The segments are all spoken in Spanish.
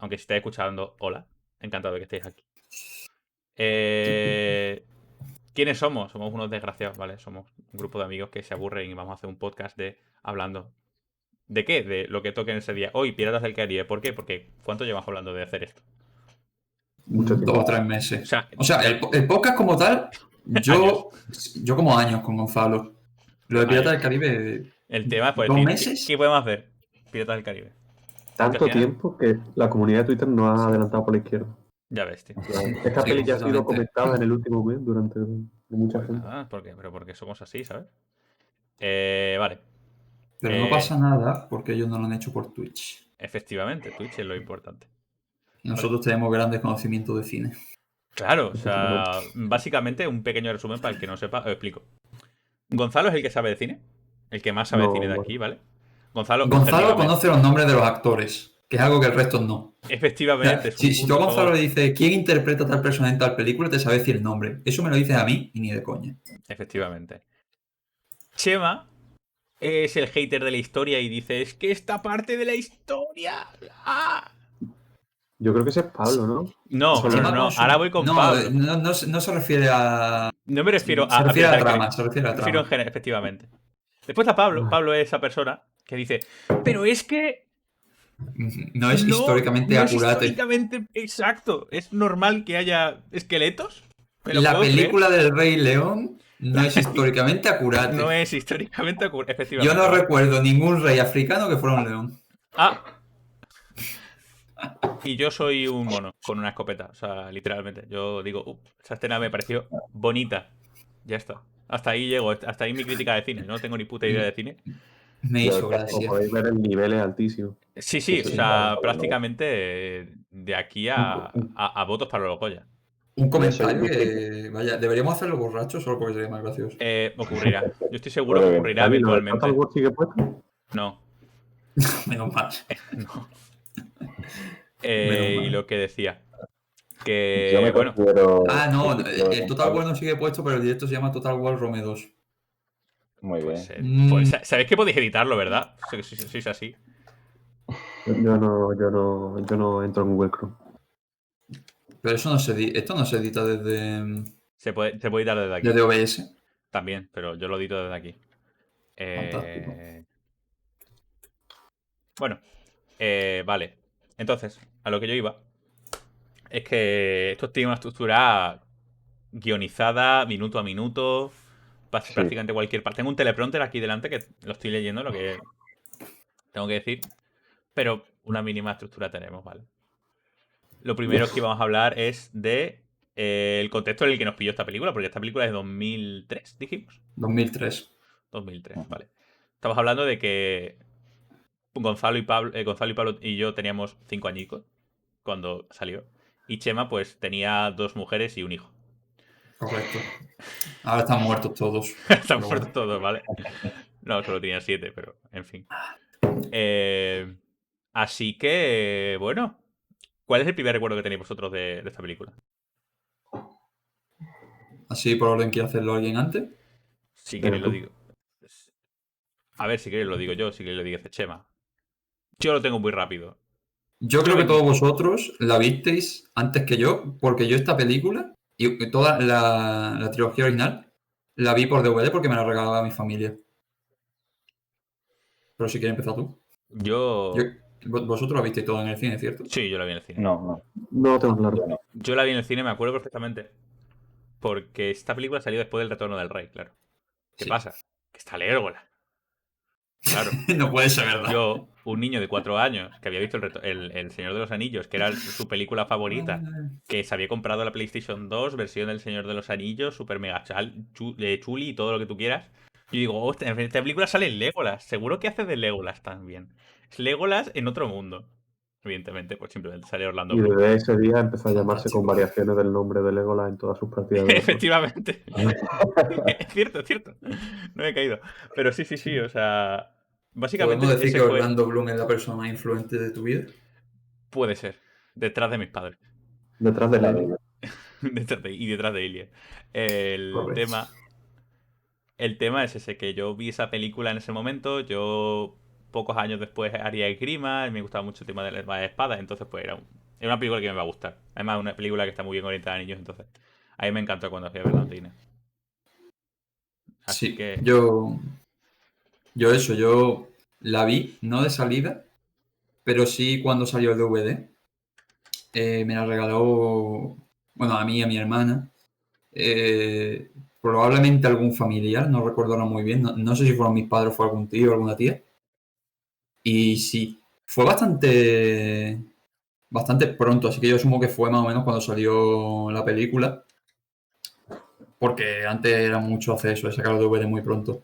Aunque si estáis escuchando, hola. Encantado de que estéis aquí. ¿Quiénes somos? Somos unos desgraciados, ¿vale? Somos un grupo de amigos que se aburren y vamos a hacer un podcast de hablando. ¿De qué? De lo que toque en ese día. Hoy, Piratas del Caribe. ¿Por qué? Porque ¿cuánto llevamos hablando de hacer esto? Mucho tiempo. 2 o 3 O meses. sea, O sea, el podcast como tal, años. yo como años con Gonzalo. Lo de Piratas Años. del Caribe, El tema fue 2 decir, ¿qué meses. podemos hacer? Piratas del Caribe. Que al Tanto final, tiempo que la comunidad de Twitter nos ha adelantado por la izquierda. ya ves, tío. Esta Sí, peli ya ha sido completamente. comentada en el último mes durante mucha Pues gente. nada, pero porque somos así, ¿sabes? Vale. Pero no pasa nada porque ellos no lo han hecho por Twitch. Efectivamente, Twitch es lo importante. Y nosotros tenemos grandes conocimientos de cine. Claro, o sea, básicamente un pequeño resumen para el que no sepa, os explico. Gonzalo es el que sabe de cine, el que más sabe de No, cine de bueno. aquí, ¿vale? Gonzalo, Gonzalo conoce los nombres de los actores, que es algo que el resto no. efectivamente, es un Si tú punto a a Gonzalo favor. le dices quién interpreta a tal personaje en tal película, te sabe decir el nombre. Eso me lo dices a mí y ni de coña. Efectivamente. Chema es el hater de la historia y dice, es que esta parte de la historia... ¡Ah! Yo creo que ese es Pablo, ¿no? No, Chema no, no, ahora voy con No, Pablo. no se refiere a. No me refiero Se a refiere a la Piratas del Caribe. trama, se refiere a Me la refiero en trama. general, efectivamente. Después está Pablo. Pablo es esa persona que dice, pero es que No es históricamente no es acurate. históricamente exacto. Es normal que haya esqueletos. Me lo La puedo creer. película del Rey León no es históricamente acurate. No es históricamente Yo efectivamente. no ¿vale? recuerdo ningún rey africano que fuera un león. Ah, y yo soy un mono con una escopeta. O sea, literalmente. Yo digo, esa escena me pareció bonita. Ya está. Hasta ahí llego. Hasta ahí mi crítica de cine. No tengo ni puta idea de cine. Me hizo Como gracia. podéis ver, el nivel es altísimo. Sí, sí. O sea, prácticamente de aquí a votos para los Goya. Un comentario que, vaya, deberíamos hacerlo borracho solo porque sería más gracioso. Ocurrirá. Yo estoy seguro que ocurrirá Dani, ¿lo de Total eventualmente. War sigue puesto? No. Menos mal. No. Menos mal. Y lo que decía. Yo Que, me bueno. considero. Ah, no, me considero el Total War Gonzalo. no sigue puesto, pero el directo se llama Total War Rome 2. Muy Pues, bien. sabéis que podéis editarlo, ¿verdad? Si es así. Yo no entro en Google Chrome. Pero eso esto no se edita desde, Se puede editar desde aquí. desde OBS. También, pero yo lo edito desde aquí. Fantástico. Bueno, vale. Entonces, a lo que yo iba es que esto tiene una estructura guionizada, minuto a minuto, Sí. prácticamente cualquier parte. Tengo un teleprompter aquí delante que lo estoy leyendo, lo que tengo que decir, pero una mínima estructura tenemos, ¿vale? Lo primero que vamos a hablar es de el contexto en el que nos pilló esta película, porque esta película es de 2003, dijimos. 2003. 2003, vale. Estamos hablando de que Gonzalo y Pablo y yo teníamos 5 añicos cuando salió. Y Chema, pues, tenía 2 mujeres y un hijo. Correcto. Ahora están muertos todos. Están Pero muertos bueno. todos, ¿vale? No, solo tenía 7, pero en fin. Así que, bueno. ¿Cuál es el primer recuerdo que tenéis vosotros de esta película? Así por orden, ¿quiere hacerlo alguien antes? Si queréis lo tú. digo. A ver, si queréis lo digo yo, si queréis lo dice Chema. Yo lo tengo muy rápido. Yo creo que todos vosotros la visteis antes que yo, porque yo esta película y toda la trilogía original la vi por DVD porque me la regalaba mi familia. Pero si quieres empezar tú. Vosotros la visteis todo en el cine, ¿cierto? Sí, yo la vi en el cine. No. No lo tengo claro. Yo no. Yo la vi en el cine, me acuerdo perfectamente. Porque esta película salió después del Retorno del Rey, claro. ¿Qué Sí. pasa? Que está Legolas. Claro. No puede ser verdad. Yo, un niño de 4 años que había visto el Señor de los Anillos, que era su película favorita, que se había comprado la PlayStation 2, versión del Señor de los Anillos, super mega chuli y todo lo que tú quieras. Yo digo, hostia, en esta película sale Legolas. Seguro que hace de Legolas también. Es Legolas en otro mundo. Evidentemente, pues simplemente sale Orlando Y Bloom. desde ese día empezó a llamarse Fantástico. con variaciones del nombre de Legolas en todas sus partidas de Efectivamente. Es cierto. No me he caído. Pero sí, o sea. Básicamente ¿Podemos decir ese que fue. Orlando Bloom es la persona más influente de tu vida? Puede ser. Detrás de mis padres. Detrás de La la de- Y detrás de Ilie. El Correcto. tema. El tema es ese, que yo vi esa película en ese momento. Yo pocos años después haría esgrima, y me gustaba mucho el tema de las espadas, entonces pues era una película que me va a gustar. Además, una película que está muy bien orientada a niños, entonces a mí me encantó cuando fui a verla en cine. Así Sí, que yo la vi, no de salida, pero sí cuando salió el DVD. Me la regaló, bueno, a mí y a mi hermana. Probablemente algún familiar, no recuerdo ahora muy bien. No sé si fueron mis padres o fue algún tío o alguna tía. Y sí, fue bastante pronto, así que yo asumo que fue más o menos cuando salió la película, porque antes era mucho acceso de sacar los DVD muy pronto.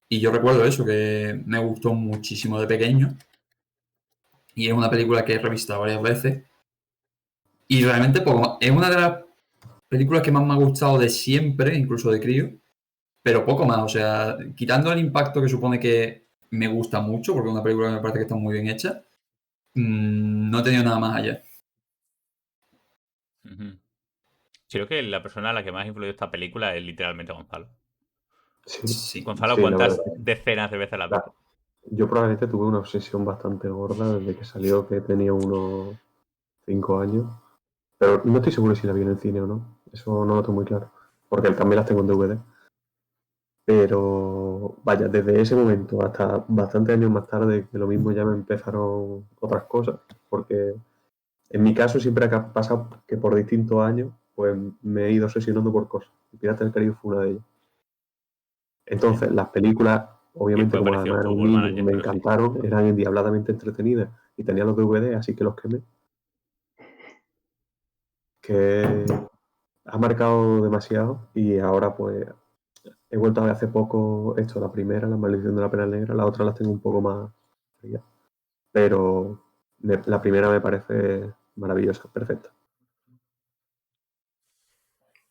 Y yo recuerdo eso, que me gustó muchísimo de pequeño. Y es una película que he revisado varias veces. Y realmente es una de las películas que más me ha gustado de siempre, incluso de crío, pero poco más. O sea, quitando el impacto que supone que me gusta mucho, porque es una película que me parece que está muy bien hecha, no he tenido nada más allá. ujú. Creo que la persona a la que más ha influido esta película es literalmente Gonzalo. Sí, Sí. Gonzalo, sí, la verdad ¿cuántas es que decenas de veces la has la- visto? yo probablemente tuve una obsesión bastante gorda desde que salió, que tenía unos 5 años. Pero no estoy seguro si la vi en el cine o no. Eso no lo tengo muy claro. Porque también las tengo en DVD. Pero vaya, desde ese momento hasta bastantes años más tarde, que lo mismo ya me empezaron otras cosas. Porque en mi caso siempre ha pasado que por distintos años pues me he ido obsesionando por cosas. Y Piratas del Caribe fue una de ellas. Entonces, las películas, Y obviamente, después como apareció además era un Football niño, Manager, me pero sí. encantaron, eran endiabladamente entretenidas y tenía los DVD, así que los quemé. Que ha marcado demasiado y ahora pues he vuelto a ver hace poco esto, la primera, La Maldición de la Pena Negra, la otra las tengo un poco más frías, pero la primera me parece maravillosa, perfecta.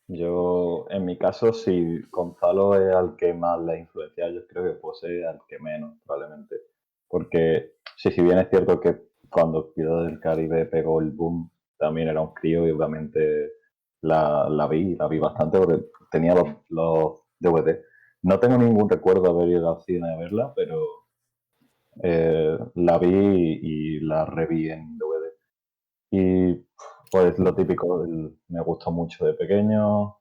Yo, en mi caso, si Gonzalo es al que más le ha influenciado, yo creo que José al que menos, probablemente. Porque sí, si bien es cierto que cuando Piratas del Caribe pegó el boom, también era un crío y obviamente la vi bastante porque tenía los DVD. No tengo ningún recuerdo de haber ido al cine a verla, pero la vi y la reví en DVD. Y pues lo típico, me gustó mucho de pequeño,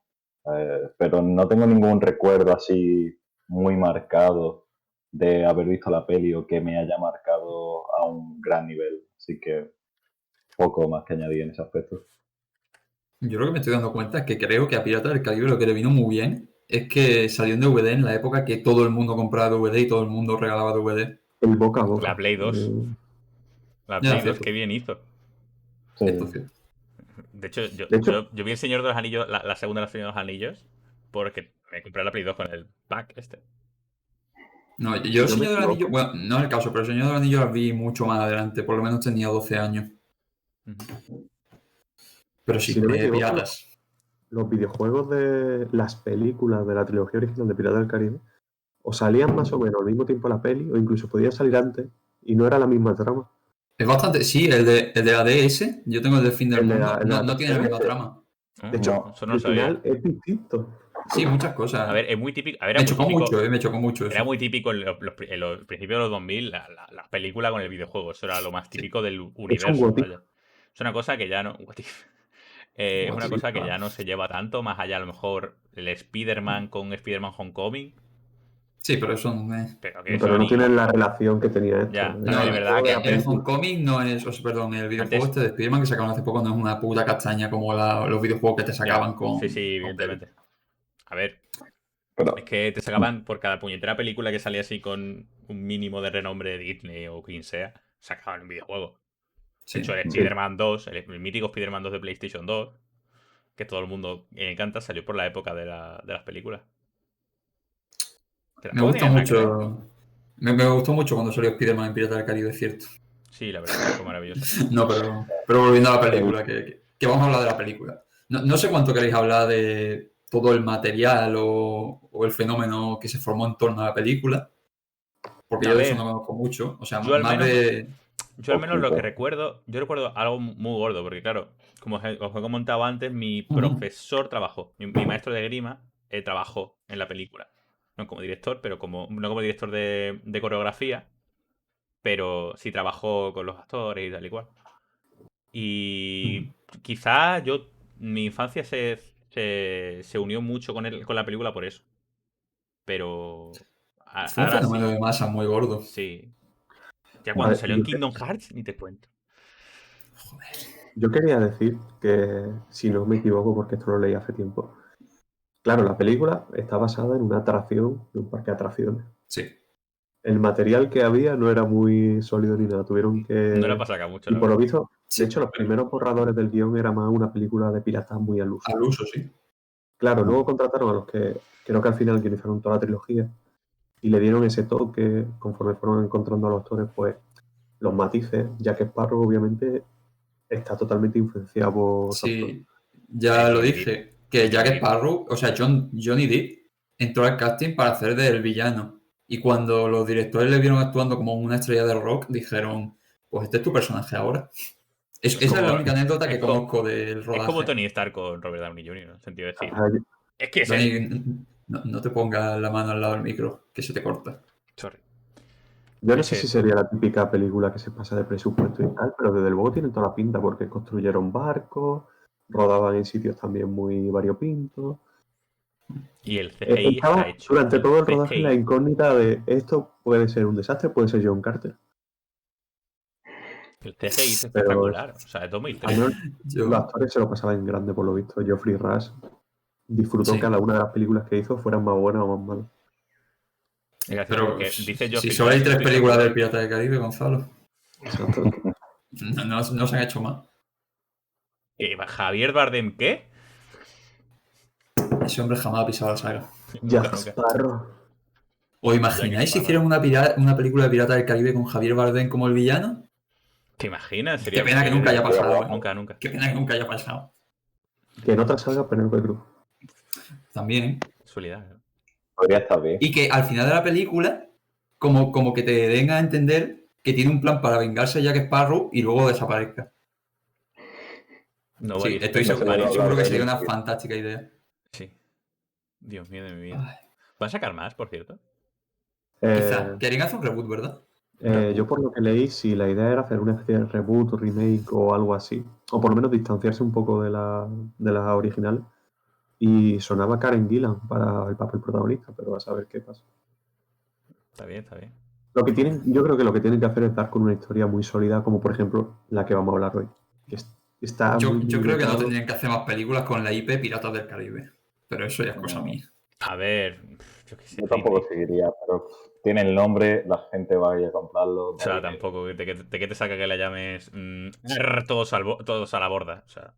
pero no tengo ningún recuerdo así muy marcado de haber visto la peli o que me haya marcado a un gran nivel. Así que poco más que añadir en ese aspecto. Yo lo que me estoy dando cuenta es que creo que a Pirata del Caribe lo que le vino muy bien es que salió en DVD en la época que todo el mundo compraba DVD y todo el mundo regalaba DVD. El boca a La boca. Play 2. La Ya, Play 2, cierto, qué bien hizo. Sí, cierto. De hecho, De hecho, yo vi El Señor de los Anillos, la segunda de El Señor de los Anillos, porque me compré la Play 2 con el pack este. No, yo si el no me Señor del Anillo, equivoco, bueno, no es el caso, pero el Señor del Anillo la vi mucho más adelante, por lo menos tenía 12 años. Ujú. Pero si sí, no me equivoco, piratas. los videojuegos de las películas de la trilogía original de Piratas del Caribe o salían más o menos al mismo tiempo la peli o incluso podían salir antes y no era la misma trama. Es bastante, sí, el de la DS, yo tengo el del fin del mundo, El de la no tiene la tercera, misma trama. de hecho, Eso no lo el sabía. final es distinto. Sí, muchas A cosas. ver, es muy típico. A ver, Me chocó mucho, me chocó mucho era eso. muy típico en en los principios de los 2000 las películas con el videojuego. Eso era lo más Sí, típico del Es un universo, what if. vaya. Es una cosa que ya no. What if. Es una sí, cosa que ya no se lleva tanto, más allá a lo mejor el Spider-Man con Spider-Man Homecoming, sí, pero eso no es... pero que eso Pero no tienen ni. la relación que tenía esto. Ya, también No, es verdad Juego de que la el antes. película. Homecoming no es, o sea, perdón, el videojuego Antes. este de Spider-Man que sacaron hace poco no es una puta castaña como los videojuegos que te sacaban Ya, sí, sí, con peli. evidentemente. A ver, es pero que te sacaban por cada puñetera película que salía así con un mínimo de renombre de Disney o quien sea, sacaban un videojuego. De hecho, Sí. el Sí. Spider-Man 2, el mítico Spider-Man 2 de PlayStation 2, que todo el mundo encanta, salió por la época de las películas. Que Me tampoco gusta tenían nada que ver. mucho. Me gustó mucho cuando salió Spider-Man en Pirata del Caribe, es cierto. Sí, la verdad es que fue maravillosa. No, pero volviendo a la el, película, que vamos a hablar de la película. No sé cuánto queréis hablar de todo el material o el fenómeno que se formó en torno a la película, porque A yo de eso no ver, conozco mucho. O sea, yo al más menos, de. yo al menos lo que poquito. recuerdo, yo recuerdo algo muy gordo, porque claro, como os he comentado antes, mi Ujú. profesor trabajó, mi maestro de grima trabajó en la película. No como director, pero como, no como director de coreografía, pero sí trabajó con los actores y tal y cual. Y quizá mi infancia se unió mucho con la película por eso. Pero Fue un ahora fenómeno sí, de masa muy gordo. sí. Ya A cuando ver, salió en Kingdom Hearts, ni te cuento. yo quería decir que, si no me equivoco, porque esto lo leí hace tiempo, claro, la película está basada en una atracción de un parque de atracciones. Sí. El material que había no era muy sólido ni nada, tuvieron No era que... para sacar mucho, Y la por lo verdad. visto, Sí. de hecho, los primeros borradores del guión era más una película de piratas muy al uso. Al uso, sí. Claro, luego contrataron a los que creo que al final guionizaron toda la trilogía y le dieron ese toque conforme fueron encontrando a los actores, pues los matices, ya que Sparrow obviamente está totalmente influenciado por su actor. Sí, ya lo Johnny Depp. dije, que Jack Johnny Depp. Sparrow, o sea, Johnny Depp entró al casting para hacer del villano. Y cuando los directores le vieron actuando como una estrella de rock, dijeron, pues este es tu personaje ahora. Esa es la única anécdota que conozco del Es como rodaje. Tony Stark con Robert Downey Jr., en el sentido de decir. Ah, Es que es él. Dani, no te pongas la mano al lado del micro, que se te corta. Sorry. yo no Es sé si eso. sería la típica película que se pasa de presupuesto y tal, pero desde luego tienen toda la pinta porque construyeron barcos, rodaban en sitios también muy variopintos. Y el CGI está Estaba hecho. durante todo el rodaje CGI. la incógnita de esto puede ser un desastre, puede ser John Carter. El CGI es Pero espectacular. O sea, es al 2003. menos Yo, los actores se lo pasaban en grande, por lo visto. Geoffrey Rush disfrutó Sí. cada una de las películas que hizo, fueran más buenas o más malas. Es gracioso pero porque dice si Geoffrey solo hay Rush, 3 estoy películas seguro. del Pirata del Caribe, Gonzalo. Exacto. No se han hecho más. ¿Javier Bardem qué? Ese hombre jamás ha pisado la saga. Nunca, Jack nunca. Sparrow. ¿Os imagináis si hicieran una película de Pirata del Caribe con Javier Bardem como el villano? ¿Te imaginas? Qué Sería pena que nunca haya pasado, guapo. ¿eh? Nunca, nunca. Qué pena que nunca haya pasado. Que en otra salga Penélope Cruz. También, ¿eh? Casualidad. ¿No? Podría estar bien. Y que al final de la película, como que te den a entender que tiene un plan para vengarse de Jack Sparrow y luego desaparezca. No, Sí, vale, estoy no se puede seguro hablar que de sería él, una sí. fantástica idea. Sí. Dios mío de mi vida. Ay, ¿Van a sacar más, por cierto? quizá. Eh, Querían hacer un reboot, ¿verdad? yo por lo que leí, si la idea era hacer una especie de reboot o remake o algo así, o por lo menos distanciarse un poco de la original, y sonaba Karen Gillan para el papel protagonista, pero a saber qué pasa. Está bien, está bien. Yo creo que lo que tienen que hacer es dar con una historia muy sólida, como por ejemplo la que vamos a hablar hoy. Que está Yo muy creo que no limitado. tendrían que hacer más películas con la IP Piratas del Caribe. Pero eso ya es cosa mía. A ver, yo qué sé. Yo tampoco seguiría, pero tiene el nombre, la gente va a ir a comprarlo. O sea, tampoco. ¿De qué te saca que la llames todos a la borda? O sea,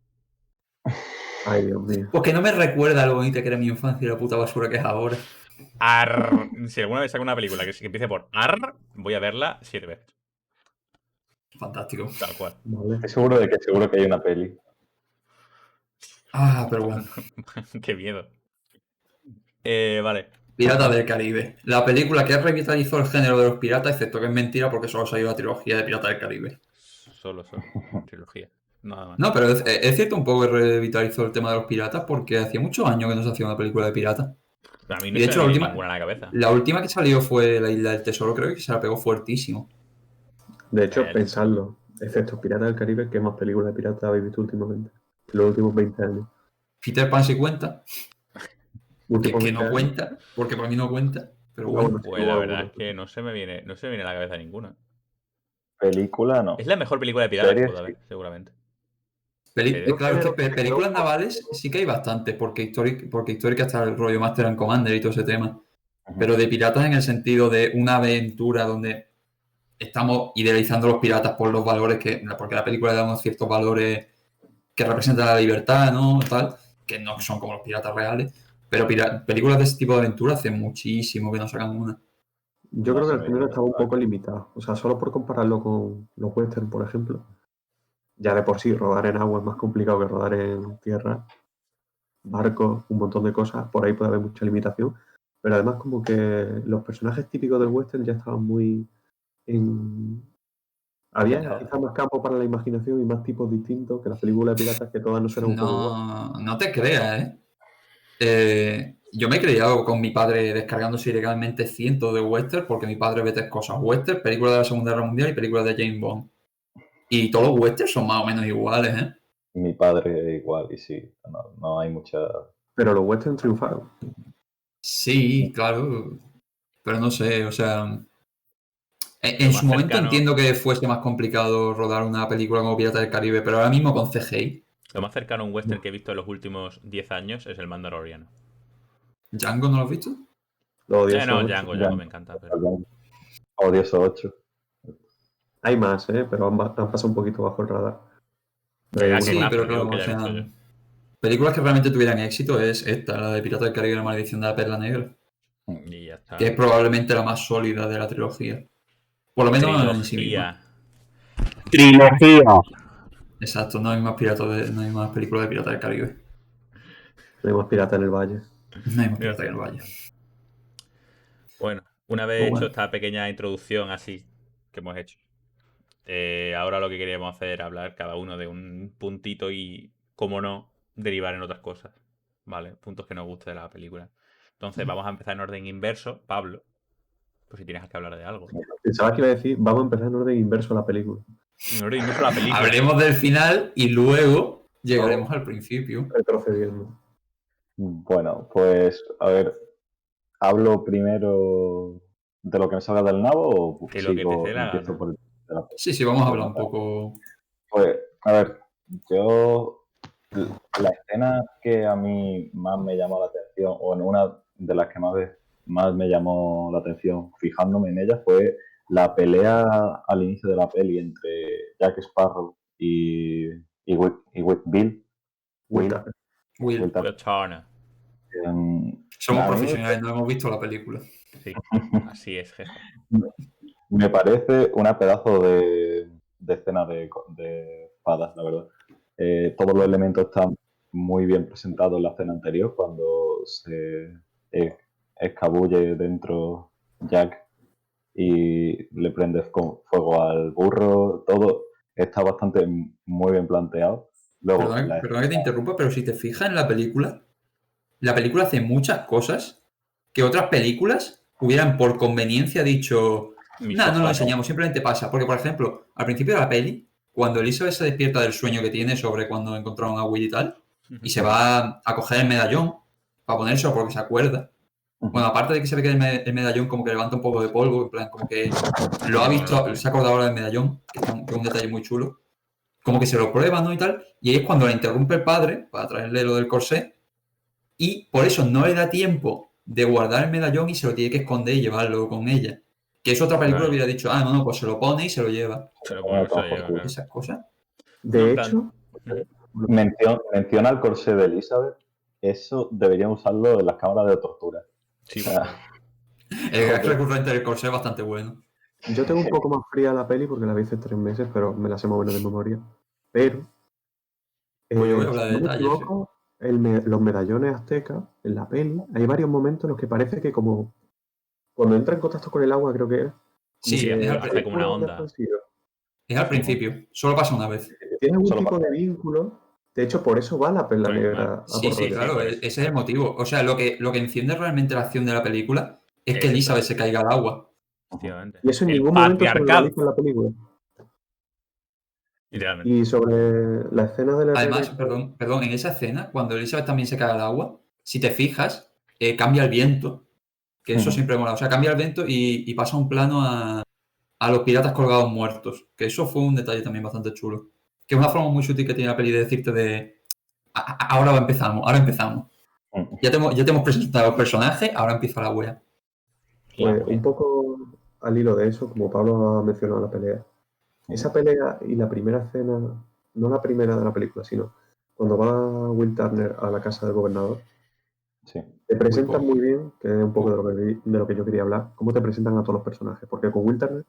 Ay, Dios mío. Pues que no me recuerda lo bonita que era mi infancia y la puta basura que es ahora. Si alguna vez saco una película que empiece por voy a verla 7 veces. Fantástico. Tal cual. Vale. Estoy seguro que hay una peli. Ah, pero bueno. Qué miedo. Vale. Piratas del Caribe. La película que revitalizó el género de los piratas, excepto que es mentira porque solo ha salido la trilogía de Piratas del Caribe. Solo. Trilogía. Nada más. No, pero es cierto un poco que revitalizó el tema de los piratas porque hacía muchos años que no se hacía una película de piratas. A mí Y no de se hecho me viene ninguna a la cabeza. la última que salió fue La Isla del Tesoro, creo que se la pegó fuertísimo. De hecho, El- pensadlo, excepto Piratas del Caribe, ¿qué más películas de piratas habéis visto últimamente? En los últimos 20 años. Peter Pan sí cuenta, Últimos que 20 no años. cuenta, porque para mí no cuenta. Pero Ah, bueno, bueno, sí, Pues hubo la verdad alguna. es que no se me viene a la cabeza ninguna. Película no. Es la mejor película de piratas que Series, puedo haber, sí. seguramente. claro, es que películas navales sí que hay bastantes, porque histórica está el rollo Master and Commander y todo ese tema. Ujú. Pero de piratas en el sentido de una aventura donde estamos idealizando a los piratas por los valores porque la película da unos ciertos valores que representan la libertad, ¿no? Tal, que no son como los piratas reales. Pero películas de ese tipo de aventura hace muchísimo que no sacan una. Yo No creo que se el me género viene estaba un nada. poco limitado. O sea, solo por compararlo con los western, por ejemplo. Ya de por sí, rodar en agua es más complicado que rodar en tierra. Barcos, un montón de cosas. Por ahí puede haber mucha limitación. Pero además como que los personajes típicos del western ya estaban muy en... Había quizás más campo para la imaginación y más tipos distintos que las películas de piratas, que todas no serán un poco igual. No te creas, ¿eh? Yo me he criado con mi padre descargándose ilegalmente cientos de westerns porque mi padre ve tres cosas: western, películas de la Segunda Guerra Mundial y películas de James Bond. Y todos los westerns son más o menos iguales, ¿eh? Mi padre igual, y sí, no hay mucha... Pero los westerns triunfaron. Sí, claro. Pero no sé, o sea... En Lo su más momento cercano- entiendo que fuese más complicado rodar una película como Piratas del Caribe, pero ahora mismo con CGI, Lo más cercano a un western que he visto en los últimos 10 años es el Mandalorian. ¿Django no lo has visto? Los odiosos No, 8. Django me encanta. Pero... Odioso 8. Hay más, pero han pasado un poquito bajo el radar. Pero hay Ya, alguna que Sí, más. una pero digo claro, que o ya he visto sea, yo. películas que realmente tuvieran éxito es esta, la de Piratas del Caribe y la maldición de la perla negra, Y ya está. que es probablemente la más sólida de la trilogía. Por lo menos en sí misma. Trilogía. Exacto, no hay más no hay más películas de Piratas del Caribe. No hay más pirata en el valle. No hay más Mira, Piratas en el Valle. Bueno, una vez Pues hecho bueno. esta pequeña introducción así que hemos hecho, ahora lo que queríamos hacer era hablar cada uno de un puntito y, como no, derivar en otras cosas. ¿Vale? Puntos que nos guste de la película. Entonces vamos a empezar en orden inverso. Pablo, pues si tienes que hablar de algo. Pensaba que iba a decir, vamos a empezar en orden inverso la película. En orden inverso a la película. Hablemos del final y luego llegaremos al principio. Retrocediendo. Bueno, pues a ver, ¿hablo primero de lo que me salga del nabo o De lo que te dé la empiezo gana. por el... Sí, vamos a hablar Bueno, un poco. pues, a ver, yo la escena que a mí más me llamó la atención, o en una de las que más me llamó la atención fijándome en ella, fue la pelea al inicio de la peli entre Jack Sparrow y Bill. Will. Will, Turner. Turner. somos A mí profesionales, no hemos visto la película. Sí, así es, jefe. me parece una pedazo de escena de espadas, la verdad. Todos los elementos están muy bien presentados en la escena anterior, cuando se escabulle dentro Jack y le prende fuego al burro. Todo está bastante muy bien planteado. Luego, Perdona que te interrumpa, pero si te fijas en la película hace muchas cosas que otras películas hubieran por conveniencia dicho, nada, no lo enseñamos, simplemente pasa. Porque, por ejemplo, al principio de la peli, cuando Elizabeth se despierta del sueño que tiene sobre cuando encontraron a Will y tal, y se va a coger el medallón para ponérselo porque se acuerda. Bueno, aparte de que se ve que el medallón como que levanta un poco de polvo, en plan, como que lo ha visto, se ha acordado ahora del medallón, que es un detalle muy chulo. Como que se lo prueba, ¿no? Y tal. Y ahí es cuando la interrumpe el padre para traerle lo del corsé. Y por eso no le da tiempo de guardar el medallón y se lo tiene que esconder y llevarlo con ella. Que es otra película hubiera dicho, no, pues se lo pone y se lo lleva. Se lo pone, se lo lleva, claro. Esas cosas. De hecho, menciona el corsé de Elizabeth. Eso deberían usarlo en las cámaras de tortura. Sí, El gag recurrente del corsé es bastante bueno. yo tengo un poco más fría la peli porque la vi hace 3 meses, pero me la sé más o menos de memoria. Pero, Pues yo voy a hablar si de no me detalles. equivoco, los medallones aztecas en la peli, hay varios momentos en los que parece que como cuando entra en contacto con el agua, creo que es. Sí, hace como una onda. Es al principio, solo pasa una vez. Tiene algún tipo de vínculo. De hecho, por eso va la perla Con el negra. Sí, mar. a por sí, claro, por eso. ese es el motivo. O sea, lo que enciende realmente la acción de la película es que Eso. Elizabeth se caiga al agua. Efectivamente. Y eso en El ningún momento se patriarcado. verbaliza en la película. Literalmente. Y sobre la escena de la Además, peli, perdón, en esa escena, cuando Elizabeth también se cae al agua, si te fijas, cambia el viento. Que eso siempre mola. O sea, cambia el viento y pasa un plano a los piratas colgados muertos. Que eso fue un detalle también bastante chulo. Que es una forma muy sutil que tiene la peli de decirte de... Ahora empezamos. Ya te hemos presentado el personaje, ahora empieza la wea. pues un poco al hilo de eso, como Pablo ha mencionado la pelea. Esa pelea y la primera escena, no la primera de la película, sino cuando va Will Turner a la casa del gobernador, te presentan muy bien, que es un poco de lo que yo quería hablar, cómo te presentan a todos los personajes. Porque con Will Turner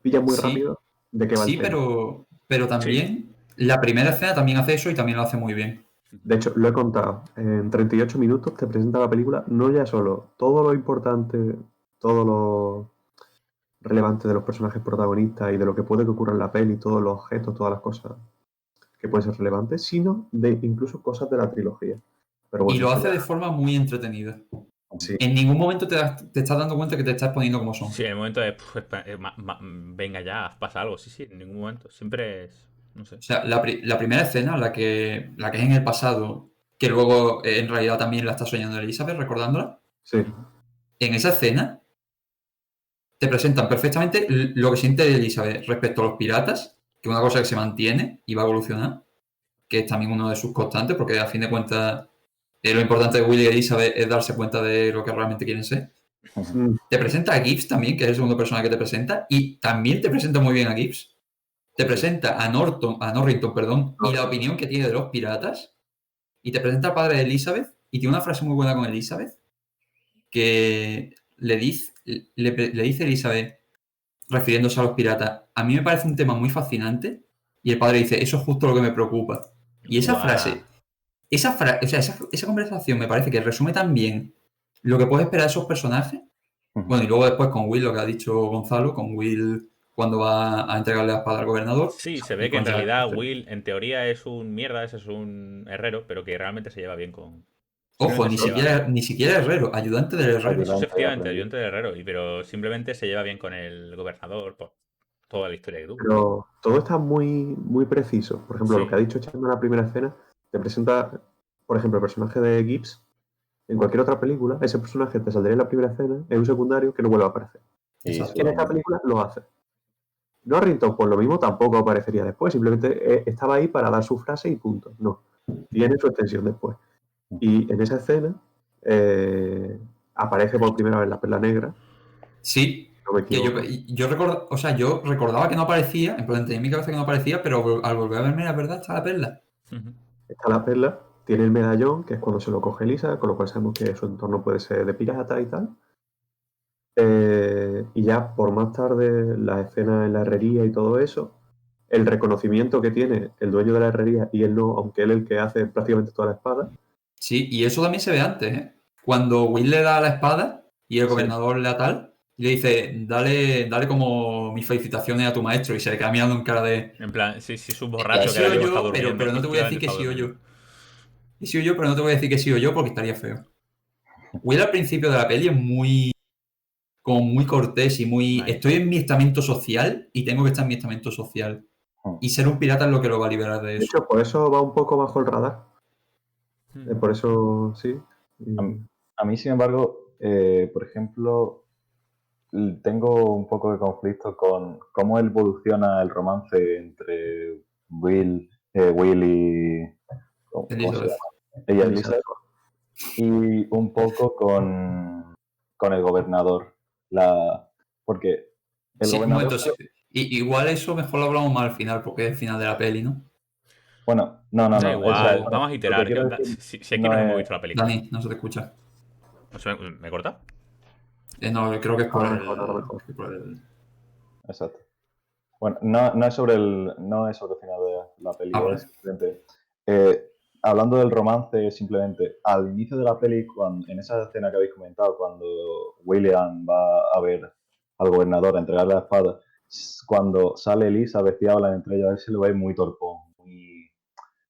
pillas muy rápido de qué va el tema. Sí, pero también la primera escena también hace eso y también lo hace muy bien. De hecho, lo he contado. En 38 minutos te presenta la película, no ya solo todo lo importante, todo lo relevante de los personajes protagonistas y de lo que puede que ocurra en la peli, todos los objetos, todas las cosas que pueden ser relevantes, sino de incluso cosas de la trilogía. Pero Y bueno, lo eso hace ya- de forma muy entretenida. Sí. En ningún momento te estás dando cuenta que te estás poniendo como son. Sí, en el momento de. Venga ya, pasa algo. Sí, sí, en ningún momento. Siempre es. No sé. O sea, la primera escena, la que es en el pasado, que luego en realidad también la está soñando Elizabeth, recordándola, Sí. en esa escena te presentan perfectamente lo que siente Elizabeth respecto a los piratas, que es una cosa que se mantiene y va a evolucionar, que es también uno de sus constantes, porque a fin de cuentas lo importante de Will y Elizabeth es darse cuenta de lo que realmente quieren ser. Mm, Te presenta a Gibbs también, que es el segundo personaje que te presenta, y también te presenta muy bien a Gibbs. Te presenta a Norrington, perdón, y la opinión que tiene de los piratas, y te presenta al padre de Elizabeth, y tiene una frase muy buena con Elizabeth, que le dice a Elizabeth, refiriéndose a los piratas, a mí me parece un tema muy fascinante, y el padre dice, eso es justo lo que me preocupa. Y esa Guau. frase, o sea, esa conversación me parece que resume tan bien lo que puedes esperar de esos personajes. Bueno, y luego después con Will, lo que ha dicho Gonzalo, con Will cuando va a entregarle la espada al gobernador. Sí, se y ve que en cuando- realidad Will, en teoría, es un mierda, ese es un herrero, pero que realmente se lleva bien con. Ojo, Simplemente se lleva bien. ni siquiera herrero, ayudante del herrero. Eso es Ayudante de efectivamente, aprendiz. ayudante de herrero, pero simplemente se lleva bien con el gobernador por toda la historia que tuvo. Pero todo está muy preciso. Por ejemplo, lo Sí. que ha dicho Chando en la primera escena, te presenta, por ejemplo, el personaje de Gibbs. En cualquier otra película, ese personaje te saldría en la primera escena, es un secundario que no vuelve a aparecer. Y Exacto. En esta película lo hace. Norrington, por lo mismo, tampoco aparecería después, simplemente estaba ahí para dar su frase y punto. No, tiene su extensión después. Y en esa escena aparece por primera vez la perla negra, Sí, no me que equivoco. yo recordaba que no aparecía, en plan tenía en mi cabeza que no aparecía, pero al volver a verme la verdad está la perla. Ujú. Está la perla, tiene el medallón, que es cuando se lo coge Elisa, con lo cual sabemos que su entorno puede ser de pirata y tal. Y ya por más tarde, la escena en la herrería y todo eso, el reconocimiento que tiene el dueño de la herrería y él no, aunque él es el que hace prácticamente toda la espada. Sí, y eso también se ve antes, ¿eh? Cuando Will le da la espada y el Sí. gobernador le da tal, y le dice, dale como mis felicitaciones a tu maestro, y se le queda mirando en cara de, En plan, sí, sí, es un he borracho que sido ahora mismo está yo, durmiendo. pero no te voy a decir Efectivamente que he está sido yo. durmiendo. He sido yo, pero no te voy a decir que he sido yo porque estaría feo. Will al principio de la peli es como muy cortés y muy... Nice. Estoy en mi estamento social y tengo que estar en mi estamento social. Y ser un pirata es lo que lo va a liberar de De eso. hecho, por eso va un poco bajo el radar. Por eso, sí. A mí, sin embargo, por ejemplo, tengo un poco de conflicto con cómo evoluciona el romance entre Will y... ¿Cómo se Elizabeth. llama? Ella, Elizabeth. Y un poco con el gobernador. Porque el Sí, un gobernador... momento, sí. Igual eso mejor lo hablamos más al final, porque es el final de la peli, ¿no? Bueno, no. Da O sea, igual, vamos a lo que iterar. quiero decir Si aquí no nos hemos es... visto la película. Dani, no se te escucha. ¿Me corta? No, creo que es por Ahora el... mejor, ahora mejor. Exacto. Bueno, no es sobre el final de la peli, Vale. es simplemente hablando del romance, simplemente al inicio de la peli, en esa escena que habéis comentado, cuando William va a ver al gobernador a entregarle la espada, cuando sale Elizabeth y hablan entre ellos, a él se lo ve muy torpón, muy...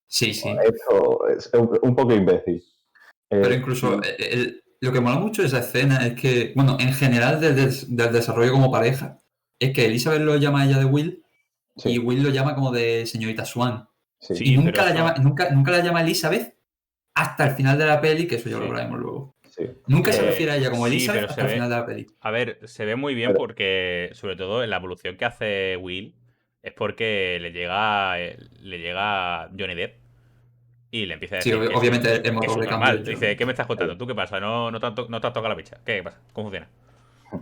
Sí, sí. Esto es un poco imbécil. Pero incluso lo que mola mucho de esa escena es que, bueno, en general del desarrollo como pareja, es que Elizabeth lo llama a ella de Will Sí, y Will lo llama como de señorita Swan. sí. Sí, Y pero eso. nunca la llama Elizabeth hasta el final de la peli, que eso ya lo Sí. hablaremos luego. Sí. Nunca se refiere a ella como Sí, Elizabeth pero hasta el final de la peli. A ver, se ve muy bien Pero- porque, sobre todo en la evolución que hace Will, es porque le llega Johnny Depp y le empieza a Sí, decir que obviamente el que motor eso es de cambio normal. es Dice, Johnny. ¿qué me estás contando? ¿Tú qué pasa? No te has tocado la picha. ¿Qué pasa? ¿Cómo funciona?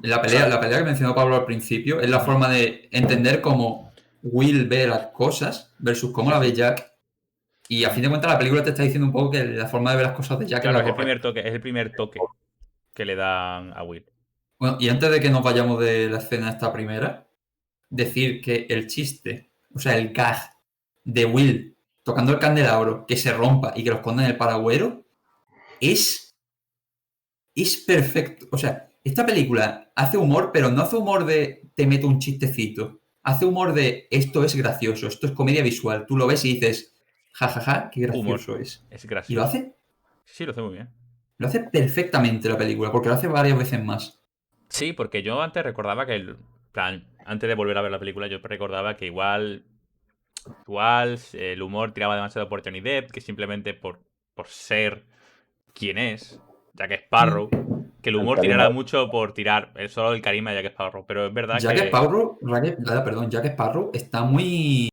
La pelea que mencionó Pablo al principio es la forma de entender cómo Will ve las cosas versus cómo Sí, la ve sí. Jack. Y a fin de cuentas la película te está diciendo un poco que la forma de ver las cosas de Jack Claro, es la correcta. es el primer toque que le dan a Will. Bueno, y antes de que nos vayamos de la escena esta primera, decir que el chiste, o sea, el gag de Will tocando el candelabro, que se rompa y que lo esconda en el paragüero, es perfecto. O sea, esta película hace humor, pero no hace humor de te meto un chistecito. Hace humor de esto es gracioso, esto es comedia visual. Tú lo ves y dices, jajaja, qué Humor. gracioso es. Es Y lo gracioso. hace Sí, lo hace muy bien. Lo hace perfectamente la película, porque lo hace varias veces más. Sí, porque yo antes recordaba que antes de volver a ver la película, yo recordaba que igual el humor tiraba demasiado por Johnny Depp, que simplemente por ser quien es, Jack Sparrow, que el El humor carisma. tirara mucho por tirar solo el carisma de Jack Sparrow. Pero es verdad Jack que Sparrow, Jack Sparrow está muy,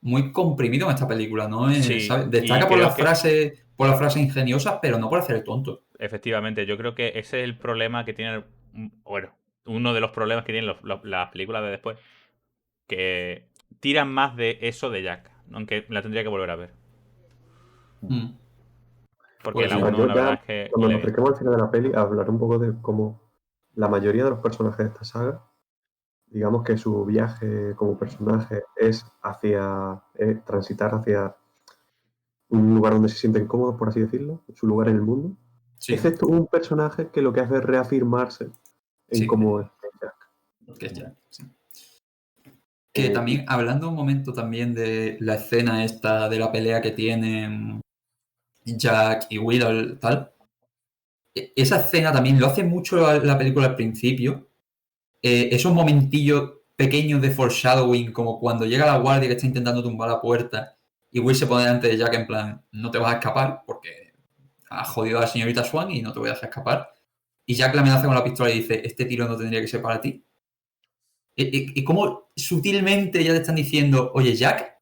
muy comprimido en esta película, ¿no? sí, ¿Sabes? y Destaca creo que por las frases ingeniosas, pero no por hacer el tonto. efectivamente, yo creo que ese es el problema que tiene, bueno, uno de los problemas que tienen las películas de después, que tiran más de eso de Jack, aunque la tendría que volver a ver. Mm. Porque Pues la O sea, sí. 1 yo la ya, verdad es que cuando huele nos bien. acerquemos al final de la peli, hablaré un poco de cómo la mayoría de los personajes de esta saga, digamos que su viaje como personaje es transitar hacia un lugar donde se sienten cómodos, por así decirlo, su lugar en el mundo, Sí, excepto un personaje que lo que hace es reafirmarse en sí, cómo es Jack. que es Jack. Sí. Que Y también, hablando un momento también de la escena esta de la pelea que tienen Jack y Will, tal, esa escena también lo hace mucho la película al principio. Esos momentillos pequeños de foreshadowing, como cuando llega la guardia que está intentando tumbar la puerta y Will se pone delante de Jack en plan, no te vas a escapar porque has jodido a la señorita Swan y no te voy a dejar escapar. Y Jack le amenaza con la pistola y dice, este tiro no tendría que ser para ti. Y como sutilmente ya te están diciendo, oye, Jack